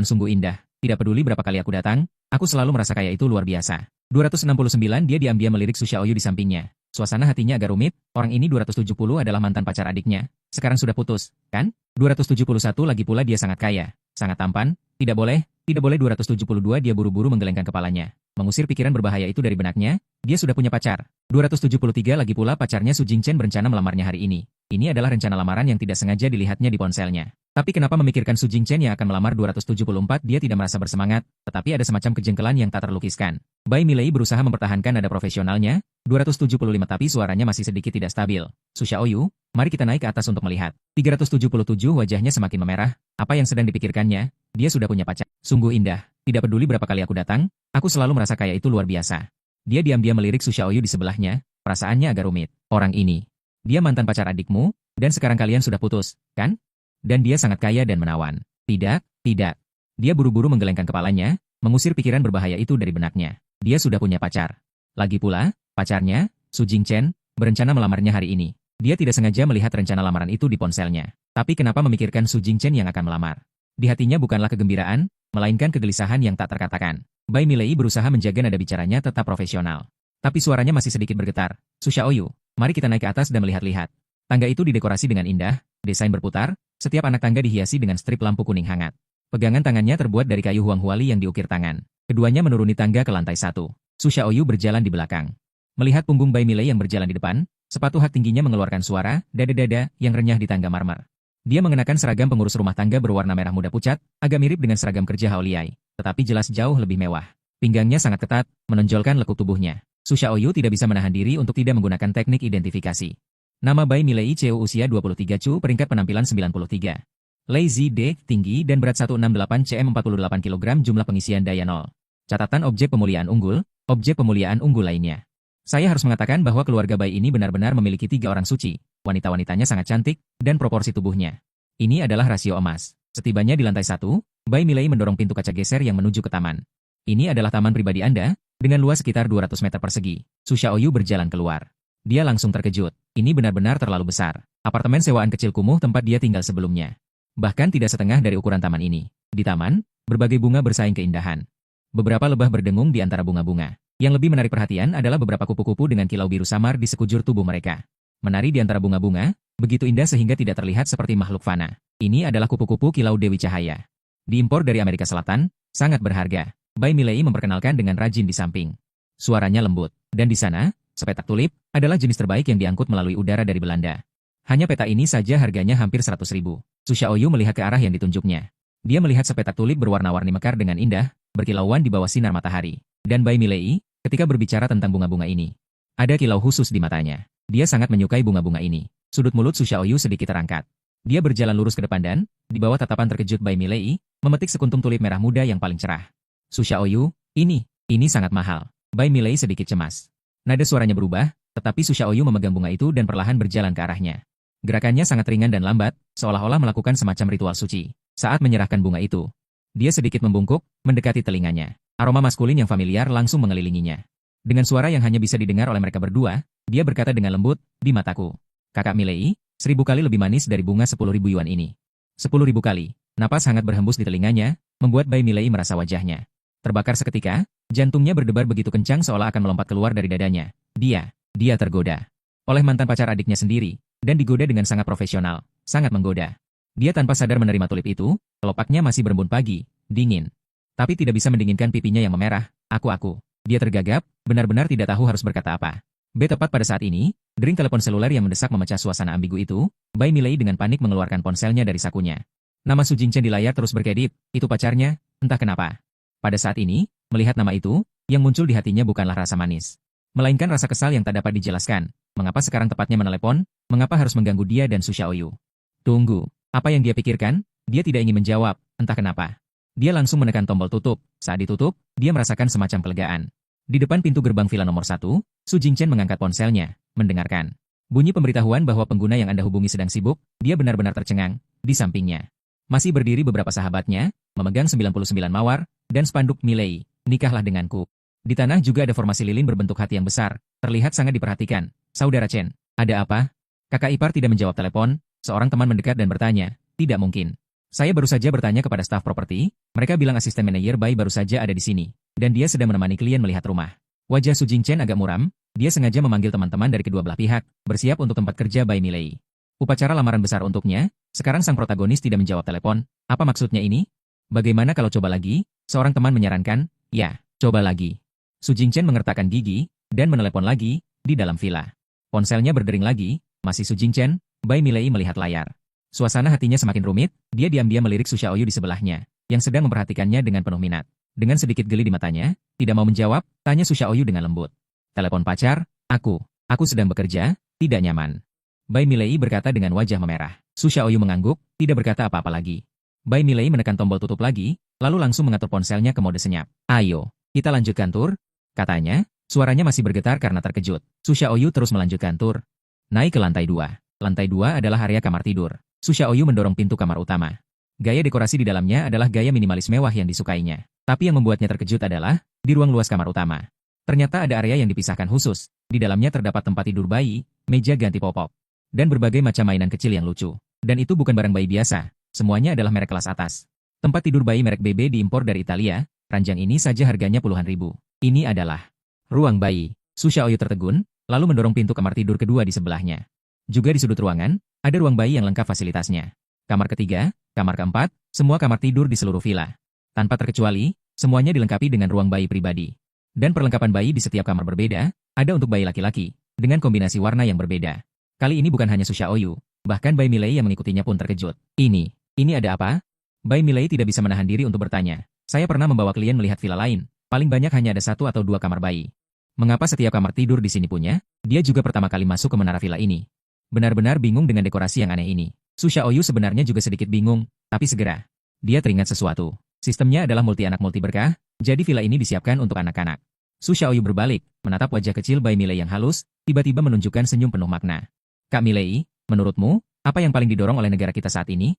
sungguh indah, tidak peduli berapa kali aku datang, aku selalu merasa kaya itu luar biasa. 269 dia diam-diam melirik Su Xiaoyu di sampingnya. Suasana hatinya agak rumit, orang ini 270 adalah mantan pacar adiknya, sekarang sudah putus, kan? 271 lagi pula dia sangat kaya, sangat tampan, tidak boleh 272 dia buru-buru menggelengkan kepalanya. Mengusir pikiran berbahaya itu dari benaknya, dia sudah punya pacar. 273 lagi pula pacarnya Su Jingchen berencana melamarnya hari ini. Ini adalah rencana lamaran yang tidak sengaja dilihatnya di ponselnya. Tapi kenapa memikirkan Su Jingchen yang akan melamar 274 dia tidak merasa bersemangat, tetapi ada semacam kejengkelan yang tak terlukiskan. Bai Milei berusaha mempertahankan nada profesionalnya, 275 tapi suaranya masih sedikit tidak stabil. Su Xiaoyu, mari kita naik ke atas untuk melihat. 377 wajahnya semakin memerah, apa yang sedang dipikirkannya? Dia sudah punya pacar. Sungguh indah, tidak peduli berapa kali aku datang, aku selalu merasa kaya itu luar biasa. Dia diam-diam melirik Su Xiaoyu di sebelahnya, perasaannya agak rumit. Orang ini, dia mantan pacar adikmu, dan sekarang kalian sudah putus, kan? Dan dia sangat kaya dan menawan. Tidak, tidak. Dia buru-buru menggelengkan kepalanya, mengusir pikiran berbahaya itu dari benaknya. Dia sudah punya pacar. Lagi pula, pacarnya, Su Jingchen, berencana melamarnya hari ini. Dia tidak sengaja melihat rencana lamaran itu di ponselnya. Tapi kenapa memikirkan Su Jingchen yang akan melamar? Di hatinya bukanlah kegembiraan, melainkan kegelisahan yang tak terkatakan. Bai Milei berusaha menjaga nada bicaranya tetap profesional. Tapi suaranya masih sedikit bergetar. Su Xiaoyu, mari kita naik ke atas dan melihat-lihat. Tangga itu didekorasi dengan indah, desain berputar, setiap anak tangga dihiasi dengan strip lampu kuning hangat. Pegangan tangannya terbuat dari kayu huang-huali yang diukir tangan. Keduanya menuruni tangga ke lantai 1. Su Xiaoyu berjalan di belakang. Melihat punggung Bai Milei yang berjalan di depan, sepatu hak tingginya mengeluarkan suara, dada-dada, yang renyah di tangga marmer. Dia mengenakan seragam pengurus rumah tangga berwarna merah muda pucat, agak mirip dengan seragam kerja Haoliai, tetapi jelas jauh lebih mewah. Pinggangnya sangat ketat, menonjolkan lekuk tubuhnya. Su Xiaoyu tidak bisa menahan diri untuk tidak menggunakan teknik identifikasi. Nama Bai Milei Cheo usia 23 Cu peringkat penampilan 93. Lazy D, tinggi dan berat 168 cm 48 kg jumlah pengisian daya 0. Catatan objek pemuliaan unggul lainnya. Saya harus mengatakan bahwa keluarga Bai ini benar-benar memiliki 3 orang suci. Wanita-wanitanya sangat cantik, dan proporsi tubuhnya. Ini adalah rasio emas. Setibanya di lantai 1, Bai Milei mendorong pintu kaca geser yang menuju ke taman. Ini adalah taman pribadi Anda, dengan luas sekitar 200 meter persegi. Su Xiaoyu berjalan keluar. Dia langsung terkejut. Ini benar-benar terlalu besar. Apartemen sewaan kecil kumuh tempat dia tinggal sebelumnya. Bahkan tidak setengah dari ukuran taman ini. Di taman, berbagai bunga bersaing keindahan. Beberapa lebah berdengung di antara bunga-bunga. Yang lebih menarik perhatian adalah beberapa kupu-kupu dengan kilau biru samar di sekujur tubuh mereka. Menari di antara bunga-bunga, begitu indah sehingga tidak terlihat seperti makhluk fana. Ini adalah kupu-kupu kilau Dewi Cahaya. Diimpor dari Amerika Selatan, sangat berharga. Bai Milei memperkenalkan dengan rajin di samping. Suaranya lembut. Dan di sana, sepetak tulip, adalah jenis terbaik yang diangkut melalui udara dari Belanda. Hanya peta ini saja harganya hampir 100.000. Su Xiaoyu melihat ke arah yang ditunjuknya. Dia melihat sepetak tulip berwarna-warni mekar dengan indah, berkilauan di bawah sinar matahari. Dan Bai Milei, ketika berbicara tentang bunga-bunga ini, ada kilau khusus di matanya. Dia sangat menyukai bunga-bunga ini. Sudut mulut Su Xiaoyu sedikit terangkat. Dia berjalan lurus ke depan dan, di bawah tatapan terkejut Bai Milei, memetik sekuntum tulip merah muda yang paling cerah. Su Xiaoyu, ini sangat mahal. Bai Milei sedikit cemas. Nada suaranya berubah, tetapi Su Xiaoyu memegang bunga itu dan perlahan berjalan ke arahnya. Gerakannya sangat ringan dan lambat, seolah-olah melakukan semacam ritual suci. Saat menyerahkan bunga itu, dia sedikit membungkuk, mendekati telinganya. Aroma maskulin yang familiar langsung mengelilinginya. Dengan suara yang hanya bisa didengar oleh mereka berdua, dia berkata dengan lembut, "Di mataku, Kakak Milei, 1000 kali lebih manis dari bunga 10.000 yuan ini." 10.000 kali. Napas hangat berhembus di telinganya, membuat Bai Milei merasa wajahnya terbakar seketika, jantungnya berdebar begitu kencang seolah akan melompat keluar dari dadanya. Dia tergoda oleh mantan pacar adiknya sendiri, dan digoda dengan sangat profesional, sangat menggoda. Dia tanpa sadar menerima tulip itu, kelopaknya masih berembun pagi, dingin. Tapi tidak bisa mendinginkan pipinya yang memerah. Aku. Dia tergagap, benar-benar tidak tahu harus berkata apa. Tepat pada saat ini, dering telepon seluler yang mendesak memecah suasana ambigu itu, Bai Milei dengan panik mengeluarkan ponselnya dari sakunya. Nama Su Jingchen di layar terus berkedip, itu pacarnya, entah kenapa. Pada saat ini, melihat nama itu, yang muncul di hatinya bukanlah rasa manis, melainkan rasa kesal yang tak dapat dijelaskan. Mengapa sekarang tepatnya menelepon? Mengapa harus mengganggu dia dan Su Xiaoyu? Tunggu, apa yang dia pikirkan? Dia tidak ingin menjawab, entah kenapa. Dia langsung menekan tombol tutup. Saat ditutup, dia merasakan semacam kelegaan. Di depan pintu gerbang villa nomor 1, Su Jingchen mengangkat ponselnya, mendengarkan bunyi pemberitahuan bahwa pengguna yang Anda hubungi sedang sibuk. Dia benar-benar tercengang. Di sampingnya masih berdiri beberapa sahabatnya, memegang 99 mawar, dan spanduk Milei, nikahlah denganku. Di tanah juga ada formasi lilin berbentuk hati yang besar, terlihat sangat diperhatikan. Saudara Chen, ada apa? Kakak ipar tidak menjawab telepon, seorang teman mendekat dan bertanya, tidak mungkin. Saya baru saja bertanya kepada staf properti, mereka bilang asisten manajer Bai baru saja ada di sini, dan dia sedang menemani klien melihat rumah. Wajah Su Jingchen agak muram, dia sengaja memanggil teman-teman dari kedua belah pihak, bersiap untuk tempat kerja Bai Milei. Upacara lamaran besar untuknya, sekarang sang protagonis tidak menjawab telepon, apa maksudnya ini? Bagaimana kalau coba lagi? Seorang teman menyarankan, ya, coba lagi. Su Jingchen mengertakkan gigi, dan menelepon lagi, di dalam villa. Ponselnya berdering lagi, masih Su Jingchen, Bai Milei melihat layar. Suasana hatinya semakin rumit, dia diam-diam melirik Su Xiaoyu di sebelahnya, yang sedang memperhatikannya dengan penuh minat. Dengan sedikit geli di matanya, tidak mau menjawab, tanya Su Xiaoyu dengan lembut. Telepon pacar, aku sedang bekerja, tidak nyaman. Bai Milei berkata dengan wajah memerah. Su Xiaoyu mengangguk, tidak berkata apa-apa lagi. Bai Milei menekan tombol tutup lagi, lalu langsung mengatur ponselnya ke mode senyap. Ayo, kita lanjutkan tur, katanya. Suaranya masih bergetar karena terkejut. Su Xiaoyu terus melanjutkan tur. Naik ke lantai 2. Lantai 2 adalah area kamar tidur. Su Xiaoyu mendorong pintu kamar utama. Gaya dekorasi di dalamnya adalah gaya minimalis mewah yang disukainya. Tapi yang membuatnya terkejut adalah, di ruang luas kamar utama, ternyata ada area yang dipisahkan khusus. Di dalamnya terdapat tempat tidur bayi, meja ganti popok, dan berbagai macam mainan kecil yang lucu. Dan itu bukan barang bayi biasa, semuanya adalah merek kelas atas. Tempat tidur bayi merek BB diimpor dari Italia, ranjang ini saja harganya puluhan ribu. Ini adalah ruang bayi. Su Xiaoyu tertegun, lalu mendorong pintu kamar tidur kedua di sebelahnya. Juga di sudut ruangan, ada ruang bayi yang lengkap fasilitasnya. Kamar ketiga, kamar keempat, semua kamar tidur di seluruh villa. Tanpa terkecuali, semuanya dilengkapi dengan ruang bayi pribadi. Dan perlengkapan bayi di setiap kamar berbeda, ada untuk bayi laki-laki, dengan kombinasi warna yang berbeda. Kali ini bukan hanya Su Xiaoyu, bahkan Bai Milei yang mengikutinya pun terkejut. Ini ada apa? Bai Milei tidak bisa menahan diri untuk bertanya. Saya pernah membawa klien melihat villa lain, paling banyak hanya ada 1 atau 2 kamar bayi. Mengapa setiap kamar tidur di sini punya? Dia juga pertama kali masuk ke menara villa ini. Benar-benar bingung dengan dekorasi yang aneh ini. Su Xiaoyu sebenarnya juga sedikit bingung, tapi segera dia teringat sesuatu. Sistemnya adalah multi anak multi berkah, jadi villa ini disiapkan untuk anak-anak. Su Xiaoyu berbalik, menatap wajah kecil Bai Milei yang halus, tiba-tiba menunjukkan senyum penuh makna. Kak Milei, menurutmu, apa yang paling didorong oleh negara kita saat ini?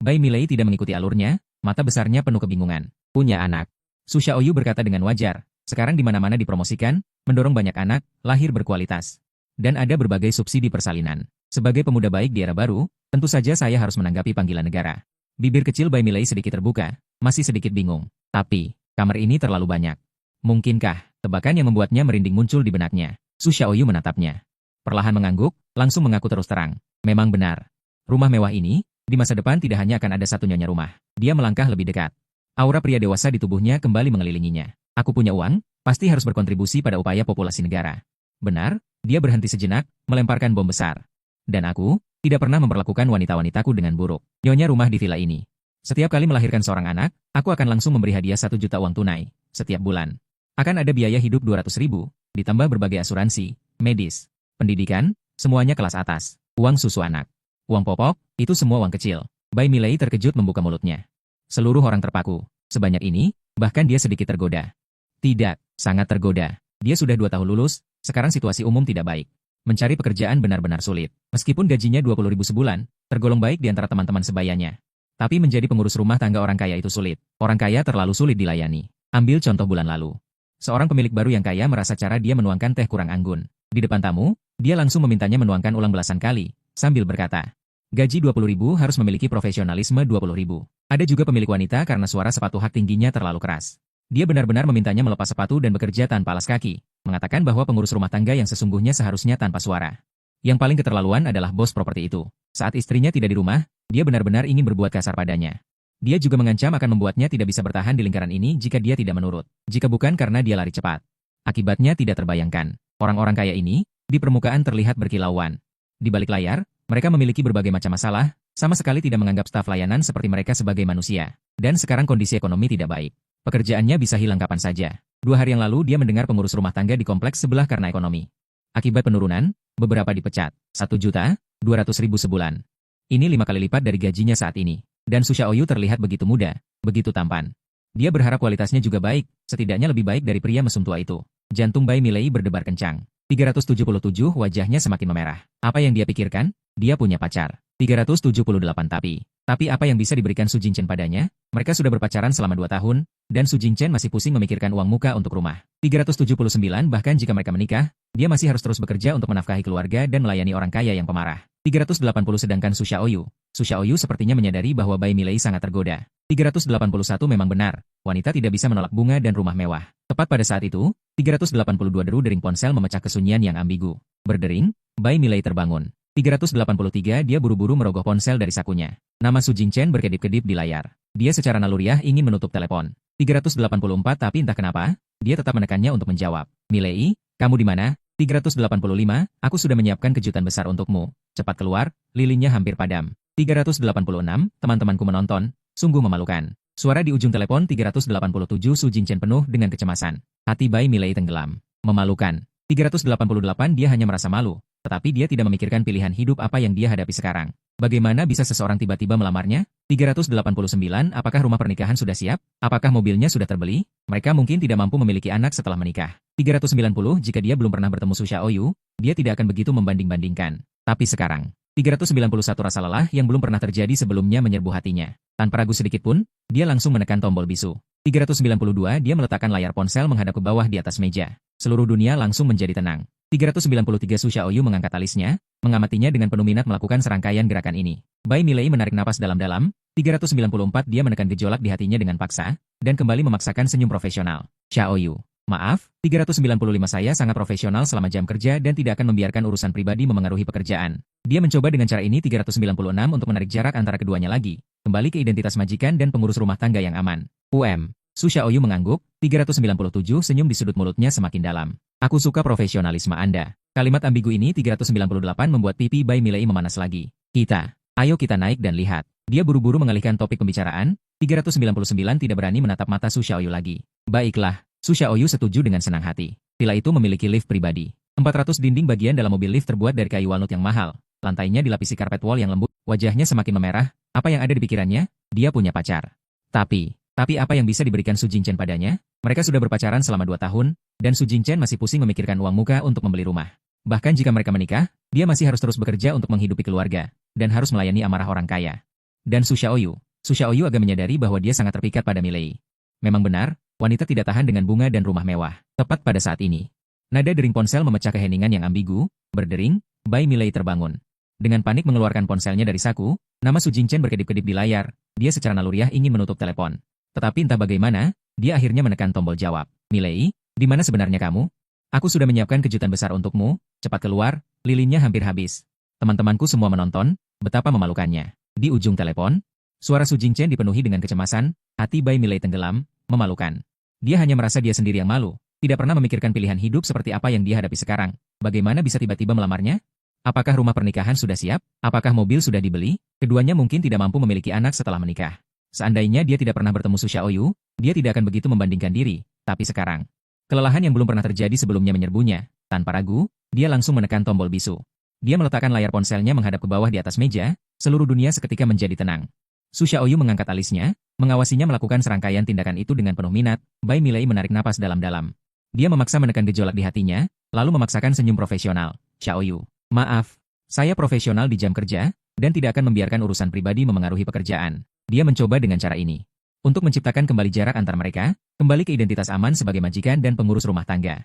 Bai Milei tidak mengikuti alurnya, mata besarnya penuh kebingungan. Punya anak. Su Xiaoyu berkata dengan wajar. Sekarang di mana-mana dipromosikan, mendorong banyak anak, lahir berkualitas. Dan ada berbagai subsidi persalinan. Sebagai pemuda baik di era baru, tentu saja saya harus menanggapi panggilan negara. Bibir kecil Bai Milei sedikit terbuka, masih sedikit bingung. Tapi, kamar ini terlalu banyak. Mungkinkah, tebakan yang membuatnya merinding muncul di benaknya. Su Xiaoyu menatapnya. Perlahan mengangguk, langsung mengaku terus terang. Memang benar. Rumah mewah ini, di masa depan tidak hanya akan ada satu nyonya rumah. Dia melangkah lebih dekat. Aura pria dewasa di tubuhnya kembali mengelilinginya. Aku punya uang, pasti harus berkontribusi pada upaya populasi negara. Benar, dia berhenti sejenak, melemparkan bom besar. Dan aku tidak pernah memperlakukan wanita-wanitaku dengan buruk. Nyonya rumah di villa ini. Setiap kali melahirkan seorang anak, aku akan langsung memberi hadiah 1 juta uang tunai setiap bulan. Akan ada biaya hidup 200.000, ditambah berbagai asuransi, medis, pendidikan, semuanya kelas atas. Uang susu anak, uang popok, itu semua uang kecil. Bai Milei terkejut membuka mulutnya. Seluruh orang terpaku. Sebanyak ini, bahkan dia sedikit tergoda. Tidak, sangat tergoda. Dia sudah 2 tahun lulus, sekarang situasi umum tidak baik. Mencari pekerjaan benar-benar sulit. Meskipun gajinya 20.000 sebulan, tergolong baik di antara teman-teman sebayanya. Tapi menjadi pengurus rumah tangga orang kaya itu sulit. Orang kaya terlalu sulit dilayani. Ambil contoh bulan lalu. Seorang pemilik baru yang kaya merasa cara dia menuangkan teh kurang anggun. Di depan tamu, dia langsung memintanya menuangkan ulang belasan kali, sambil berkata, gaji 20.000 harus memiliki profesionalisme 20.000. Ada juga pemilik wanita karena suara sepatu hak tingginya terlalu keras. Dia benar-benar memintanya melepas sepatu dan bekerja tanpa alas kaki, mengatakan bahwa pengurus rumah tangga yang sesungguhnya seharusnya tanpa suara. Yang paling keterlaluan adalah bos properti itu. Saat istrinya tidak di rumah, dia benar-benar ingin berbuat kasar padanya. Dia juga mengancam akan membuatnya tidak bisa bertahan di lingkaran ini jika dia tidak menurut. Jika bukan karena dia lari cepat. Akibatnya tidak terbayangkan. Orang-orang kaya ini, di permukaan terlihat berkilauan. Di balik layar, mereka memiliki berbagai macam masalah, sama sekali tidak menganggap staf layanan seperti mereka sebagai manusia. Dan sekarang kondisi ekonomi tidak baik. Pekerjaannya bisa hilang kapan saja. 2 hari yang lalu dia mendengar pengurus rumah tangga di kompleks sebelah karena ekonomi. Akibat penurunan, beberapa dipecat. 1.200.000 sebulan. Ini 5 kali lipat dari gajinya saat ini. Dan Su Xiaoyu terlihat begitu muda, begitu tampan. Dia berharap kualitasnya juga baik, setidaknya lebih baik dari pria mesum tua itu. Jantung Bai Milei berdebar kencang. 377 wajahnya semakin memerah. Apa yang dia pikirkan? Dia punya pacar. 378 Tapi apa yang bisa diberikan Su Jingchen padanya? Mereka sudah berpacaran selama 2 tahun, dan Su Jingchen masih pusing memikirkan uang muka untuk rumah. 379 bahkan jika mereka menikah, dia masih harus terus bekerja untuk menafkahi keluarga dan melayani orang kaya yang pemarah. 380 sedangkan Su Xiaoyu. Su Xiaoyu sepertinya menyadari bahwa Bai Milei sangat tergoda. 381 memang benar, wanita tidak bisa menolak bunga dan rumah mewah. Tepat pada saat itu, 382 deru dering ponsel memecah kesunyian yang ambigu. Berdering, Bai Milei terbangun. 383 dia buru-buru merogoh ponsel dari sakunya. Nama Su Jingchen berkedip-kedip di layar. Dia secara naluriah ingin menutup telepon. 384 tapi entah kenapa, dia tetap menekannya untuk menjawab. Milei, kamu di mana? 385, aku sudah menyiapkan kejutan besar untukmu. Cepat keluar, lilinnya hampir padam. 386, teman-temanku menonton, sungguh memalukan. Suara di ujung telepon 387 Su Jingchen penuh dengan kecemasan. Hati Bai Milei tenggelam. Memalukan. 388 dia hanya merasa malu, tetapi dia tidak memikirkan pilihan hidup apa yang dia hadapi sekarang. Bagaimana bisa seseorang tiba-tiba melamarnya? 389 apakah rumah pernikahan sudah siap? Apakah mobilnya sudah terbeli? Mereka mungkin tidak mampu memiliki anak setelah menikah. 390 jika dia belum pernah bertemu Su Xiaoyu, dia tidak akan begitu membanding-bandingkan. Tapi sekarang, 391 rasa lelah yang belum pernah terjadi sebelumnya menyerbu hatinya. Tanpa ragu sedikit pun, dia langsung menekan tombol bisu. 392 dia meletakkan layar ponsel menghadap ke bawah di atas meja. Seluruh dunia langsung menjadi tenang. 393 Su Xiaoyu mengangkat alisnya, mengamatinya dengan penuh minat melakukan serangkaian gerakan ini. Bai Milei menarik napas dalam-dalam, 394 dia menekan gejolak di hatinya dengan paksa, dan kembali memaksakan senyum profesional. Xiaoyu, maaf, 395 saya sangat profesional selama jam kerja dan tidak akan membiarkan urusan pribadi memengaruhi pekerjaan. Dia mencoba dengan cara ini 396 untuk menarik jarak antara keduanya lagi, kembali ke identitas majikan dan pengurus rumah tangga yang aman. Su Xiaoyu mengangguk, 397 senyum di sudut mulutnya semakin dalam. Aku suka profesionalisme Anda. Kalimat ambigu ini 398 membuat pipi Bai Milei memanas lagi. Ayo kita naik dan lihat. Dia buru-buru mengalihkan topik pembicaraan, 399 tidak berani menatap mata Su Xiaoyu lagi. Baiklah, Su Xiaoyu setuju dengan senang hati. Villa itu memiliki lift pribadi. 400 dinding bagian dalam mobil lift terbuat dari kayu walnut yang mahal. Lantainya dilapisi karpet wall yang lembut, wajahnya semakin memerah. Apa yang ada di pikirannya? Dia punya pacar. Tapi apa yang bisa diberikan Su Jingchen padanya? Mereka sudah berpacaran selama 2 tahun, dan Su Jingchen masih pusing memikirkan uang muka untuk membeli rumah. Bahkan jika mereka menikah, dia masih harus terus bekerja untuk menghidupi keluarga, dan harus melayani amarah orang kaya. Dan Su Xiaoyu agak menyadari bahwa dia sangat terpikat pada Milei. Memang benar, wanita tidak tahan dengan bunga dan rumah mewah. Tepat pada saat ini, nada dering ponsel memecah keheningan yang ambigu, berdering, Bai Milei terbangun. Dengan panik mengeluarkan ponselnya dari saku, nama Su Jingchen berkedip-kedip di layar, dia secara naluriah ingin menutup telepon. Tetapi entah bagaimana, dia akhirnya menekan tombol jawab. Milei, di mana sebenarnya kamu? Aku sudah menyiapkan kejutan besar untukmu, cepat keluar, lilinnya hampir habis. Teman-temanku semua menonton, betapa memalukannya. Di ujung telepon, suara Su Jingchen dipenuhi dengan kecemasan, hati Bai Milei tenggelam, memalukan. Dia hanya merasa dia sendiri yang malu, tidak pernah memikirkan pilihan hidup seperti apa yang dia hadapi sekarang. Bagaimana bisa tiba-tiba melamarnya? Apakah rumah pernikahan sudah siap? Apakah mobil sudah dibeli? Keduanya mungkin tidak mampu memiliki anak setelah menikah. Seandainya dia tidak pernah bertemu Su Xiaoyu, dia tidak akan begitu membandingkan diri. Tapi sekarang, kelelahan yang belum pernah terjadi sebelumnya menyerbunya. Tanpa ragu, dia langsung menekan tombol bisu. Dia meletakkan layar ponselnya menghadap ke bawah di atas meja, seluruh dunia seketika menjadi tenang. Su Xiaoyu mengangkat alisnya, mengawasinya melakukan serangkaian tindakan itu dengan penuh minat. Bai Milei menarik napas dalam-dalam. Dia memaksa menekan gejolak di hatinya, lalu memaksakan senyum profesional. Xiaoyu, maaf, saya profesional di jam kerja, dan tidak akan membiarkan urusan pribadi memengaruhi pekerjaan. Dia mencoba dengan cara ini. Untuk menciptakan kembali jarak antar mereka, kembali ke identitas aman sebagai majikan dan pengurus rumah tangga.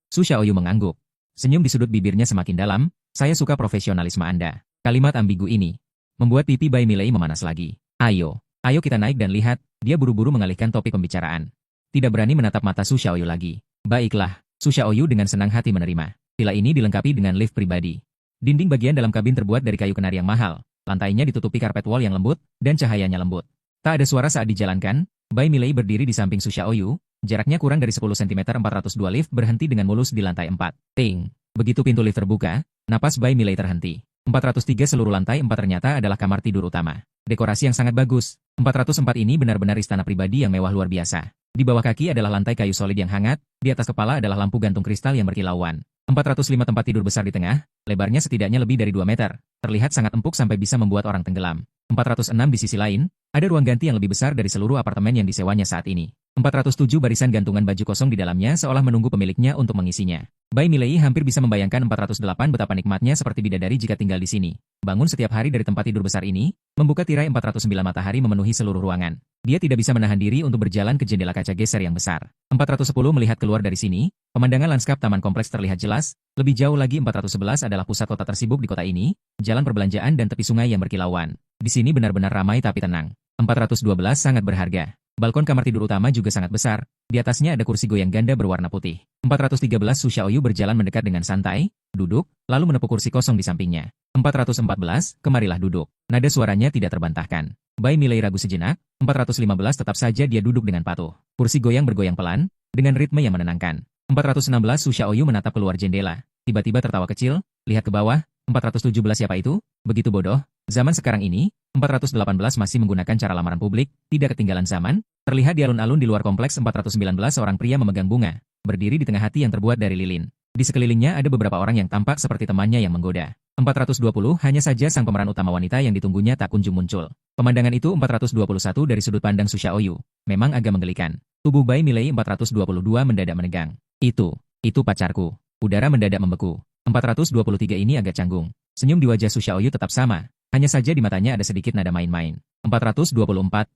Su Xiaoyu mengangguk. Senyum di sudut bibirnya semakin dalam, saya suka profesionalisme Anda. Kalimat ambigu ini membuat pipi Bai Milei memanas lagi. Ayo kita naik dan lihat, dia buru-buru mengalihkan topik pembicaraan. Tidak berani menatap mata Su Xiaoyu lagi. Baiklah, Su Xiaoyu dengan senang hati menerima. Villa ini dilengkapi dengan lift pribadi. Dinding bagian dalam kabin terbuat dari kayu kenari yang mahal. Lantainya ditutupi karpet wall yang lembut, dan cahayanya lembut. Tak ada suara saat dijalankan. Bai Milei berdiri di samping Su Xiaoyu. Jaraknya kurang dari 10 cm. 402 lift berhenti dengan mulus di lantai 4. Ting. Begitu pintu lift terbuka, napas Bai Milei terhenti. 403 seluruh lantai 4 ternyata adalah kamar tidur utama. Dekorasi yang sangat bagus. 404 ini benar-benar istana pribadi yang mewah luar biasa. Di bawah kaki adalah lantai kayu solid yang hangat, di atas kepala adalah lampu gantung kristal yang berkilauan. 405 tempat tidur besar di tengah, lebarnya setidaknya lebih dari 2 meter. Terlihat sangat empuk sampai bisa membuat orang tenggelam. 406 di sisi lain, ada ruang ganti yang lebih besar dari seluruh apartemen yang disewanya saat ini. 407 barisan gantungan baju kosong di dalamnya seolah menunggu pemiliknya untuk mengisinya. Bai Milei hampir bisa membayangkan 408 betapa nikmatnya seperti bidadari jika tinggal di sini. Bangun setiap hari dari tempat tidur besar ini, membuka tirai 409 matahari memenuhi seluruh ruangan. Dia tidak bisa menahan diri untuk berjalan ke jendela kaca geser yang besar. 410 melihat keluar dari sini, pemandangan lanskap taman kompleks terlihat jelas. Lebih jauh lagi 411 adalah pusat kota tersibuk di kota ini, jalan perbelanjaan dan tepi sungai yang berkilauan. Di sini benar-benar ramai tapi tenang. 412 sangat berharga. Balkon kamar tidur utama juga sangat besar. Di atasnya ada kursi goyang ganda berwarna putih. 413 Su Xiaoyu berjalan mendekat dengan santai, duduk, lalu menepuk kursi kosong di sampingnya. 414, kemarilah duduk. Nada suaranya tidak terbantahkan. Bai Milei ragu sejenak. 415 tetap saja dia duduk dengan patuh. Kursi goyang bergoyang pelan, dengan ritme yang menenangkan. 416 Su Xiaoyu menatap keluar jendela. Tiba-tiba tertawa kecil, lihat ke bawah. 417 siapa itu? Begitu bodoh. Zaman sekarang ini, 418 masih menggunakan cara lamaran publik, tidak ketinggalan zaman. Terlihat di alun-alun di luar kompleks 419 seorang pria memegang bunga, berdiri di tengah hati yang terbuat dari lilin. Di sekelilingnya ada beberapa orang yang tampak seperti temannya yang menggoda. 420 hanya saja sang pemeran utama wanita yang ditunggunya tak kunjung muncul. Pemandangan itu 421 dari sudut pandang Su Xiaoyu. Memang agak menggelikan. Tubuh Bai Milei 422 mendadak menegang. Itu pacarku. Udara mendadak membeku. 423 ini agak canggung. Senyum di wajah Su Xiaoyu tetap sama. Hanya saja di matanya ada sedikit nada main-main. 424,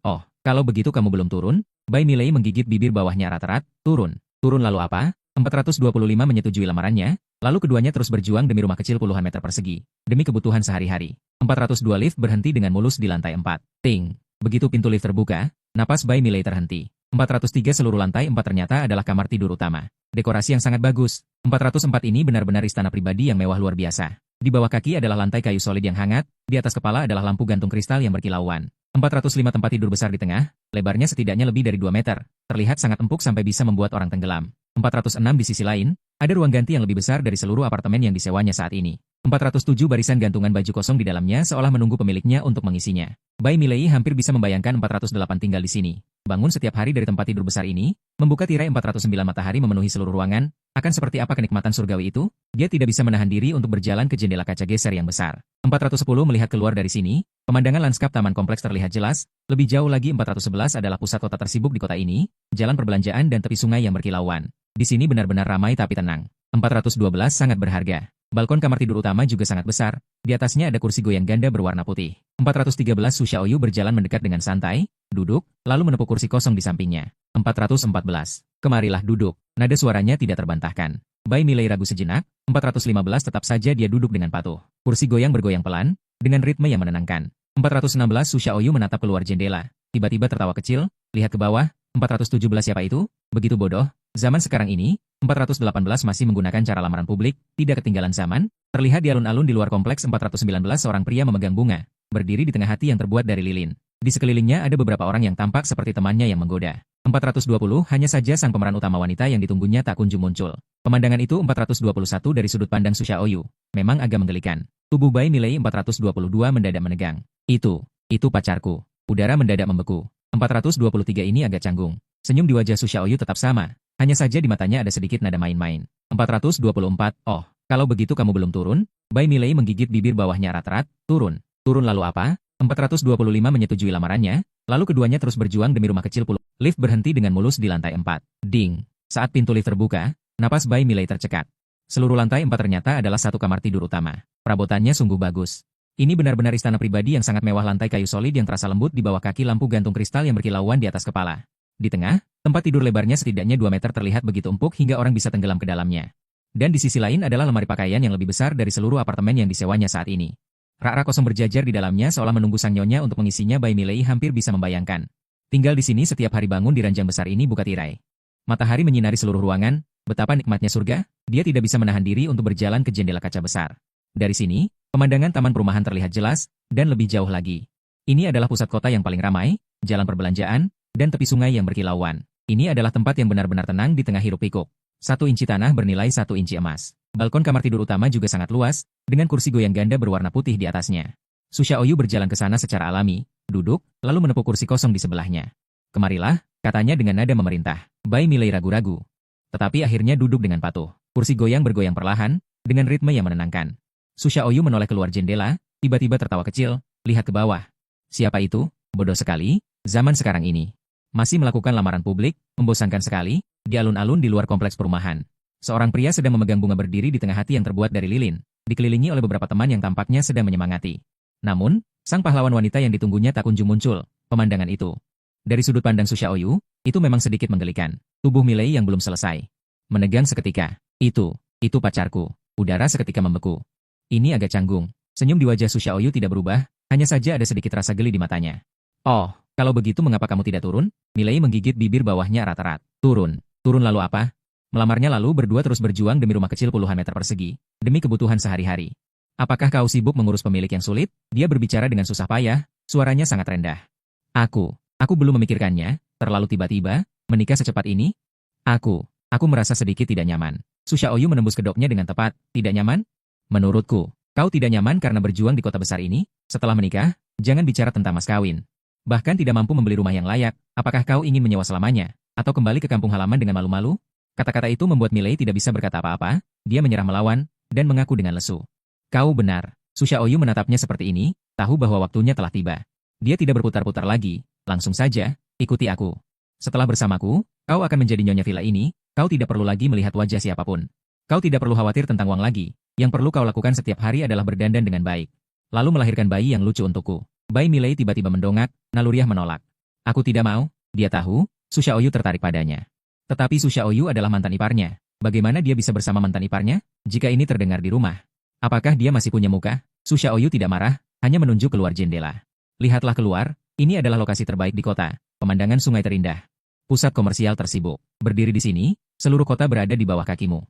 oh, kalau begitu kamu belum turun? Bai Milei menggigit bibir bawahnya erat-erat. Turun lalu apa? 425 menyetujui lamarannya, lalu keduanya terus berjuang demi rumah kecil puluhan meter persegi, demi kebutuhan sehari-hari. 402 lift berhenti dengan mulus di lantai 4. Ting. Begitu pintu lift terbuka, napas Bai Milei terhenti. 403 seluruh lantai 4 ternyata adalah kamar tidur utama. Dekorasi yang sangat bagus. 404 ini benar-benar istana pribadi yang mewah luar biasa. Di bawah kaki adalah lantai kayu solid yang hangat, di atas kepala adalah lampu gantung kristal yang berkilauan. 405 tempat tidur besar di tengah, lebarnya setidaknya lebih dari 2 meter. Terlihat sangat empuk sampai bisa membuat orang tenggelam. 406 di sisi lain, ada ruang ganti yang lebih besar dari seluruh apartemen yang disewanya saat ini. 407 barisan gantungan baju kosong di dalamnya seolah menunggu pemiliknya untuk mengisinya. Bai Milei hampir bisa membayangkan 408 tinggal di sini. Bangun setiap hari dari tempat tidur besar ini, membuka tirai 409 matahari memenuhi seluruh ruangan, akan seperti apa kenikmatan surgawi itu? Dia tidak bisa menahan diri untuk berjalan ke jendela kaca geser yang besar. 410 melihat keluar dari sini, pemandangan lanskap taman kompleks terlihat jelas. Lebih jauh lagi 411 adalah pusat kota tersibuk di kota ini, jalan perbelanjaan dan tepi sungai yang berkilauan. Di sini benar-benar ramai tapi tenang. 412 sangat berharga. Balkon kamar tidur utama juga sangat besar. Di atasnya ada kursi goyang ganda berwarna putih. 413 Su Xiaoyu berjalan mendekat dengan santai, duduk, lalu menepuk kursi kosong di sampingnya. 414. Kemarilah duduk. Nada suaranya tidak terbantahkan. Bai Milei ragu sejenak. 415 tetap saja dia duduk dengan patuh. Kursi goyang bergoyang pelan, dengan ritme yang menenangkan. 416 Su Xiaoyu menatap keluar jendela. Tiba-tiba tertawa kecil, lihat ke bawah. 417 siapa itu? Begitu bodoh. Zaman sekarang ini, 418 masih menggunakan cara lamaran publik, tidak ketinggalan zaman. Terlihat di alun-alun di luar kompleks 419 seorang pria memegang bunga, berdiri di tengah hati yang terbuat dari lilin. Di sekelilingnya ada beberapa orang yang tampak seperti temannya yang menggoda. 420, hanya saja sang pemeran utama wanita yang ditunggunya tak kunjung muncul. Pemandangan itu 421 dari sudut pandang Su Xiaoyu. Memang agak menggelikan. Tubuh Bai Milei 422 mendadak menegang. Itu pacarku. Udara mendadak membeku. 423 ini agak canggung. Senyum di wajah Su Xiaoyu tetap sama. Hanya saja di matanya ada sedikit nada main-main. 424, oh, kalau begitu kamu belum turun? Bai Milei menggigit bibir bawahnya erat-erat. Turun. Turun lalu apa? 425 menyetujui lamarannya, lalu keduanya terus berjuang demi rumah kecil puluh. Lift berhenti dengan mulus di lantai 4. Ding. Saat pintu lift terbuka, napas Bai Milei tercekat. Seluruh lantai 4 ternyata adalah satu kamar tidur utama. Perabotannya sungguh bagus. Ini benar-benar istana pribadi yang sangat mewah, lantai kayu solid yang terasa lembut di bawah kaki, lampu gantung kristal yang berkilauan di atas kepala. Di tengah, tempat tidur lebarnya setidaknya 2 meter terlihat begitu empuk hingga orang bisa tenggelam ke dalamnya. Dan di sisi lain adalah lemari pakaian yang lebih besar dari seluruh apartemen yang disewanya saat ini. Rak-rak kosong berjajar di dalamnya seolah menunggu sang nyonya untuk mengisinya. Bai Milei hampir bisa membayangkan. Tinggal di sini setiap hari, bangun di ranjang besar ini buka tirai. Matahari menyinari seluruh ruangan, betapa nikmatnya surga, dia tidak bisa menahan diri untuk berjalan ke jendela kaca besar. Dari sini, pemandangan taman perumahan terlihat jelas, dan lebih jauh lagi. Ini adalah pusat kota yang paling ramai, jalan perbelanjaan, dan tepi sungai yang berkilauan. Ini adalah tempat yang benar-benar tenang di tengah hiruk-pikuk. 1 inci tanah bernilai 1 inci emas. Balkon kamar tidur utama juga sangat luas, dengan kursi goyang ganda berwarna putih di atasnya. Su Xiaoyu berjalan ke sana secara alami, duduk, lalu menepuk kursi kosong di sebelahnya. Kemarilah, katanya dengan nada memerintah. Bai Milei ragu-ragu. Tetapi akhirnya duduk dengan patuh. Kursi bergoyang perlahan, dengan ritme yang menenangkan. Su Xiaoyu menoleh keluar jendela, tiba-tiba tertawa kecil, lihat ke bawah. Siapa itu? Bodoh sekali, zaman sekarang ini. Masih melakukan lamaran publik, membosankan sekali, di alun-alun di luar kompleks perumahan. Seorang pria sedang memegang bunga berdiri di tengah hati yang terbuat dari lilin, dikelilingi oleh beberapa teman yang tampaknya sedang menyemangati. Namun, sang pahlawan wanita yang ditunggunya tak kunjung muncul. Pemandangan itu. Dari sudut pandang Su Xiaoyu, itu memang sedikit menggelikan. Tubuh Milei yang belum selesai menegang seketika. Itu pacarku. Udara seketika membeku. Ini agak canggung. Senyum di wajah Su Xiaoyu tidak berubah, hanya saja ada sedikit rasa geli di matanya. Oh, kalau begitu mengapa kamu tidak turun? Milei menggigit bibir bawahnya erat-erat. Turun lalu apa? Melamarnya lalu berdua terus berjuang demi rumah kecil puluhan meter persegi, demi kebutuhan sehari-hari. Apakah kau sibuk mengurus pemilik yang sulit? Dia berbicara dengan susah payah, suaranya sangat rendah. Aku belum memikirkannya, terlalu tiba-tiba, menikah secepat ini? Aku merasa sedikit tidak nyaman. Su Xiaoyu menembus kedoknya dengan tepat, tidak nyaman? Menurutku, kau tidak nyaman karena berjuang di kota besar ini? Setelah menikah, jangan bicara tentang mas kawin. Bahkan tidak mampu membeli rumah yang layak, apakah kau ingin menyewa selamanya? Atau kembali ke kampung halaman dengan malu-malu? Kata-kata itu membuat Milei tidak bisa berkata apa-apa, dia menyerah melawan, dan mengaku dengan lesu. Kau benar. Su Xiaoyu menatapnya seperti ini, tahu bahwa waktunya telah tiba. Dia tidak berputar-putar lagi, langsung saja, ikuti aku. Setelah bersamaku, kau akan menjadi nyonya villa ini, kau tidak perlu lagi melihat wajah siapapun. Kau tidak perlu khawatir tentang uang lagi, yang perlu kau lakukan setiap hari adalah berdandan dengan baik. Lalu melahirkan bayi yang lucu untukku. Bai Milei tiba-tiba mendongak, naluriah menolak. Aku tidak mau, dia tahu, Su Xiaoyu tertarik padanya. Tetapi Su Xiaoyu adalah mantan iparnya. Bagaimana dia bisa bersama mantan iparnya? Jika ini terdengar di rumah. Apakah dia masih punya muka? Su Xiaoyu tidak marah, hanya menunjuk keluar jendela. Lihatlah keluar, ini adalah lokasi terbaik di kota. Pemandangan sungai terindah. Pusat komersial tersibuk. Berdiri di sini, seluruh kota berada di bawah kakimu.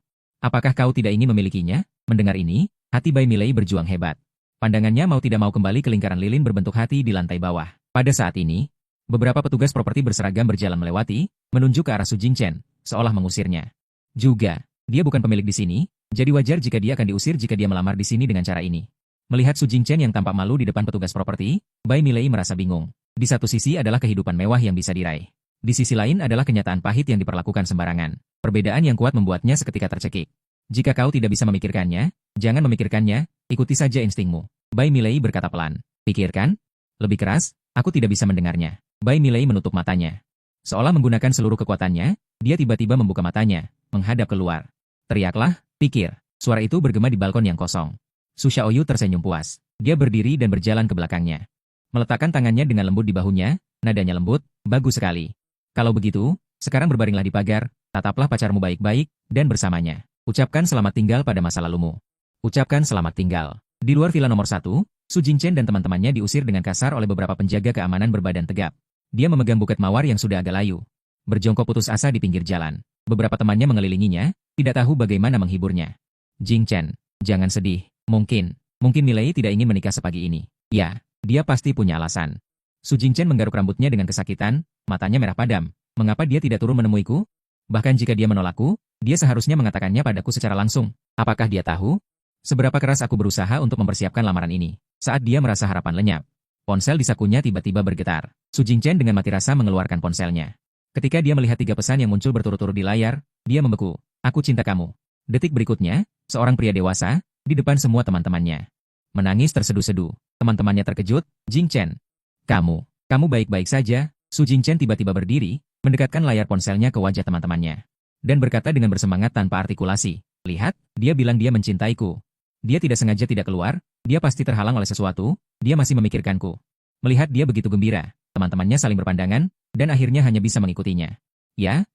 Apakah kau tidak ingin memilikinya? Mendengar ini, hati Bai Milei berjuang hebat. Pandangannya mau tidak mau kembali ke lingkaran lilin berbentuk hati di lantai bawah. Pada saat ini, beberapa petugas properti berseragam berjalan melewati, menunjuk ke arah Su Jingchen, seolah mengusirnya. Juga, dia bukan pemilik di sini, jadi wajar jika dia akan diusir jika dia melamar di sini dengan cara ini. Melihat Su Jingchen yang tampak malu di depan petugas properti, Bai Milei merasa bingung. Di satu sisi adalah kehidupan mewah yang bisa diraih. Di sisi lain adalah kenyataan pahit yang diperlakukan sembarangan. Perbedaan yang kuat membuatnya seketika tercekik. Jika kau tidak bisa memikirkannya, jangan memikirkannya, ikuti saja instingmu. Bai Milei berkata pelan. Pikirkan? Lebih keras, aku tidak bisa mendengarnya. Bai Milei menutup matanya. Seolah menggunakan seluruh kekuatannya, dia tiba-tiba membuka matanya, menghadap keluar. Teriaklah, pikir. Suara itu bergema di balkon yang kosong. Su Xiaoyu tersenyum puas. Dia berdiri dan berjalan ke belakangnya. Meletakkan tangannya dengan lembut di bahunya, nadanya lembut, bagus sekali. Kalau begitu, sekarang berbaringlah di pagar, tataplah pacarmu baik-baik, dan bersamanya. Ucapkan selamat tinggal pada masa lalumu. Ucapkan selamat tinggal. Di luar villa nomor 1, Su Jingchen dan teman-temannya diusir dengan kasar oleh beberapa penjaga keamanan berbadan tegap. Dia memegang buket mawar yang sudah agak layu. Berjongkok putus asa di pinggir jalan. Beberapa temannya mengelilinginya, tidak tahu bagaimana menghiburnya. Jingchen, jangan sedih. Mungkin Milei tidak ingin menikah sepagi ini. Ya, dia pasti punya alasan. Su Jingchen menggaruk rambutnya dengan kesakitan, matanya merah padam. Mengapa dia tidak turun menemuiku? Bahkan jika dia menolakku, dia seharusnya mengatakannya padaku secara langsung. Apakah dia tahu seberapa keras aku berusaha untuk mempersiapkan lamaran ini? Saat dia merasa harapan lenyap, ponsel di sakunya tiba-tiba bergetar. Su Jingchen dengan mati rasa mengeluarkan ponselnya. Ketika dia melihat 3 pesan yang muncul berturut-turut di layar, dia membeku. Aku cinta kamu. Detik berikutnya, seorang pria dewasa, di depan semua teman-temannya, menangis terseduh-seduh. Teman-temannya terkejut. Jingchen, kamu baik-baik saja? Su Jingchen tiba-tiba berdiri, mendekatkan layar ponselnya ke wajah teman-temannya, dan berkata dengan bersemangat tanpa artikulasi. Lihat, dia bilang dia mencintaiku. Dia tidak sengaja tidak keluar, dia pasti terhalang oleh sesuatu, dia masih memikirkanku. Melihat dia begitu gembira, teman-temannya saling berpandangan, dan akhirnya hanya bisa mengikutinya. Ya,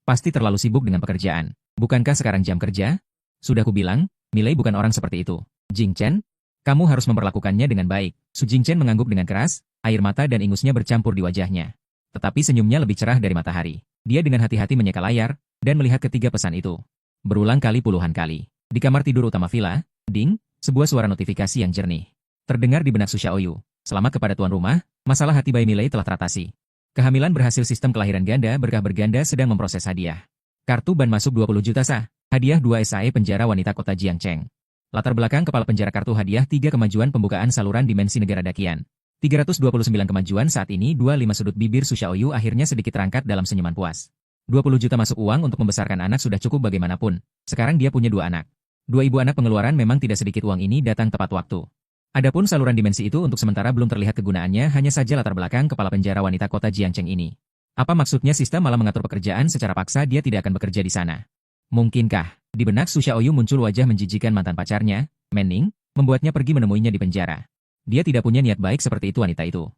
pasti terlalu sibuk dengan pekerjaan. Bukankah sekarang jam kerja? Sudah kubilang, Milei bukan orang seperti itu. Jingchen, kamu harus memperlakukannya dengan baik. Su Jingchen mengangguk dengan keras, air mata dan ingusnya bercampur di wajahnya. Tetapi senyumnya lebih cerah dari matahari. Dia dengan hati-hati menyeka layar, dan melihat ketiga pesan itu. Berulang kali puluhan kali. Di kamar tidur utama villa, ding, sebuah suara notifikasi yang jernih terdengar di benak Su Xiaoyu. Selamat kepada tuan rumah, masalah hati bayi Milei telah teratasi. Kehamilan berhasil, sistem kelahiran ganda berkah berganda sedang memproses hadiah. Kartu ban masuk 20 juta sah. Hadiah 2 SAE penjara wanita kota Jiangcheng. Latar belakang kepala penjara kartu hadiah 3 kemajuan pembukaan saluran dimensi negara Dakian. 329 kemajuan saat ini 25 sudut bibir Su Xiaoyu akhirnya sedikit terangkat dalam senyuman puas. 20 juta masuk uang untuk membesarkan anak sudah cukup bagaimanapun. Sekarang dia punya 2 anak. 2 ibu anak pengeluaran memang tidak sedikit, uang ini datang tepat waktu. Adapun saluran dimensi itu untuk sementara belum terlihat kegunaannya, hanya saja latar belakang kepala penjara wanita kota Jiangcheng ini. Apa maksudnya sistem malah mengatur pekerjaan secara paksa, dia tidak akan bekerja di sana? Mungkinkah? Di benak Su Xiaoyu muncul wajah menjijikan mantan pacarnya, Menning, membuatnya pergi menemuinya di penjara. Dia tidak punya niat baik seperti itu wanita itu.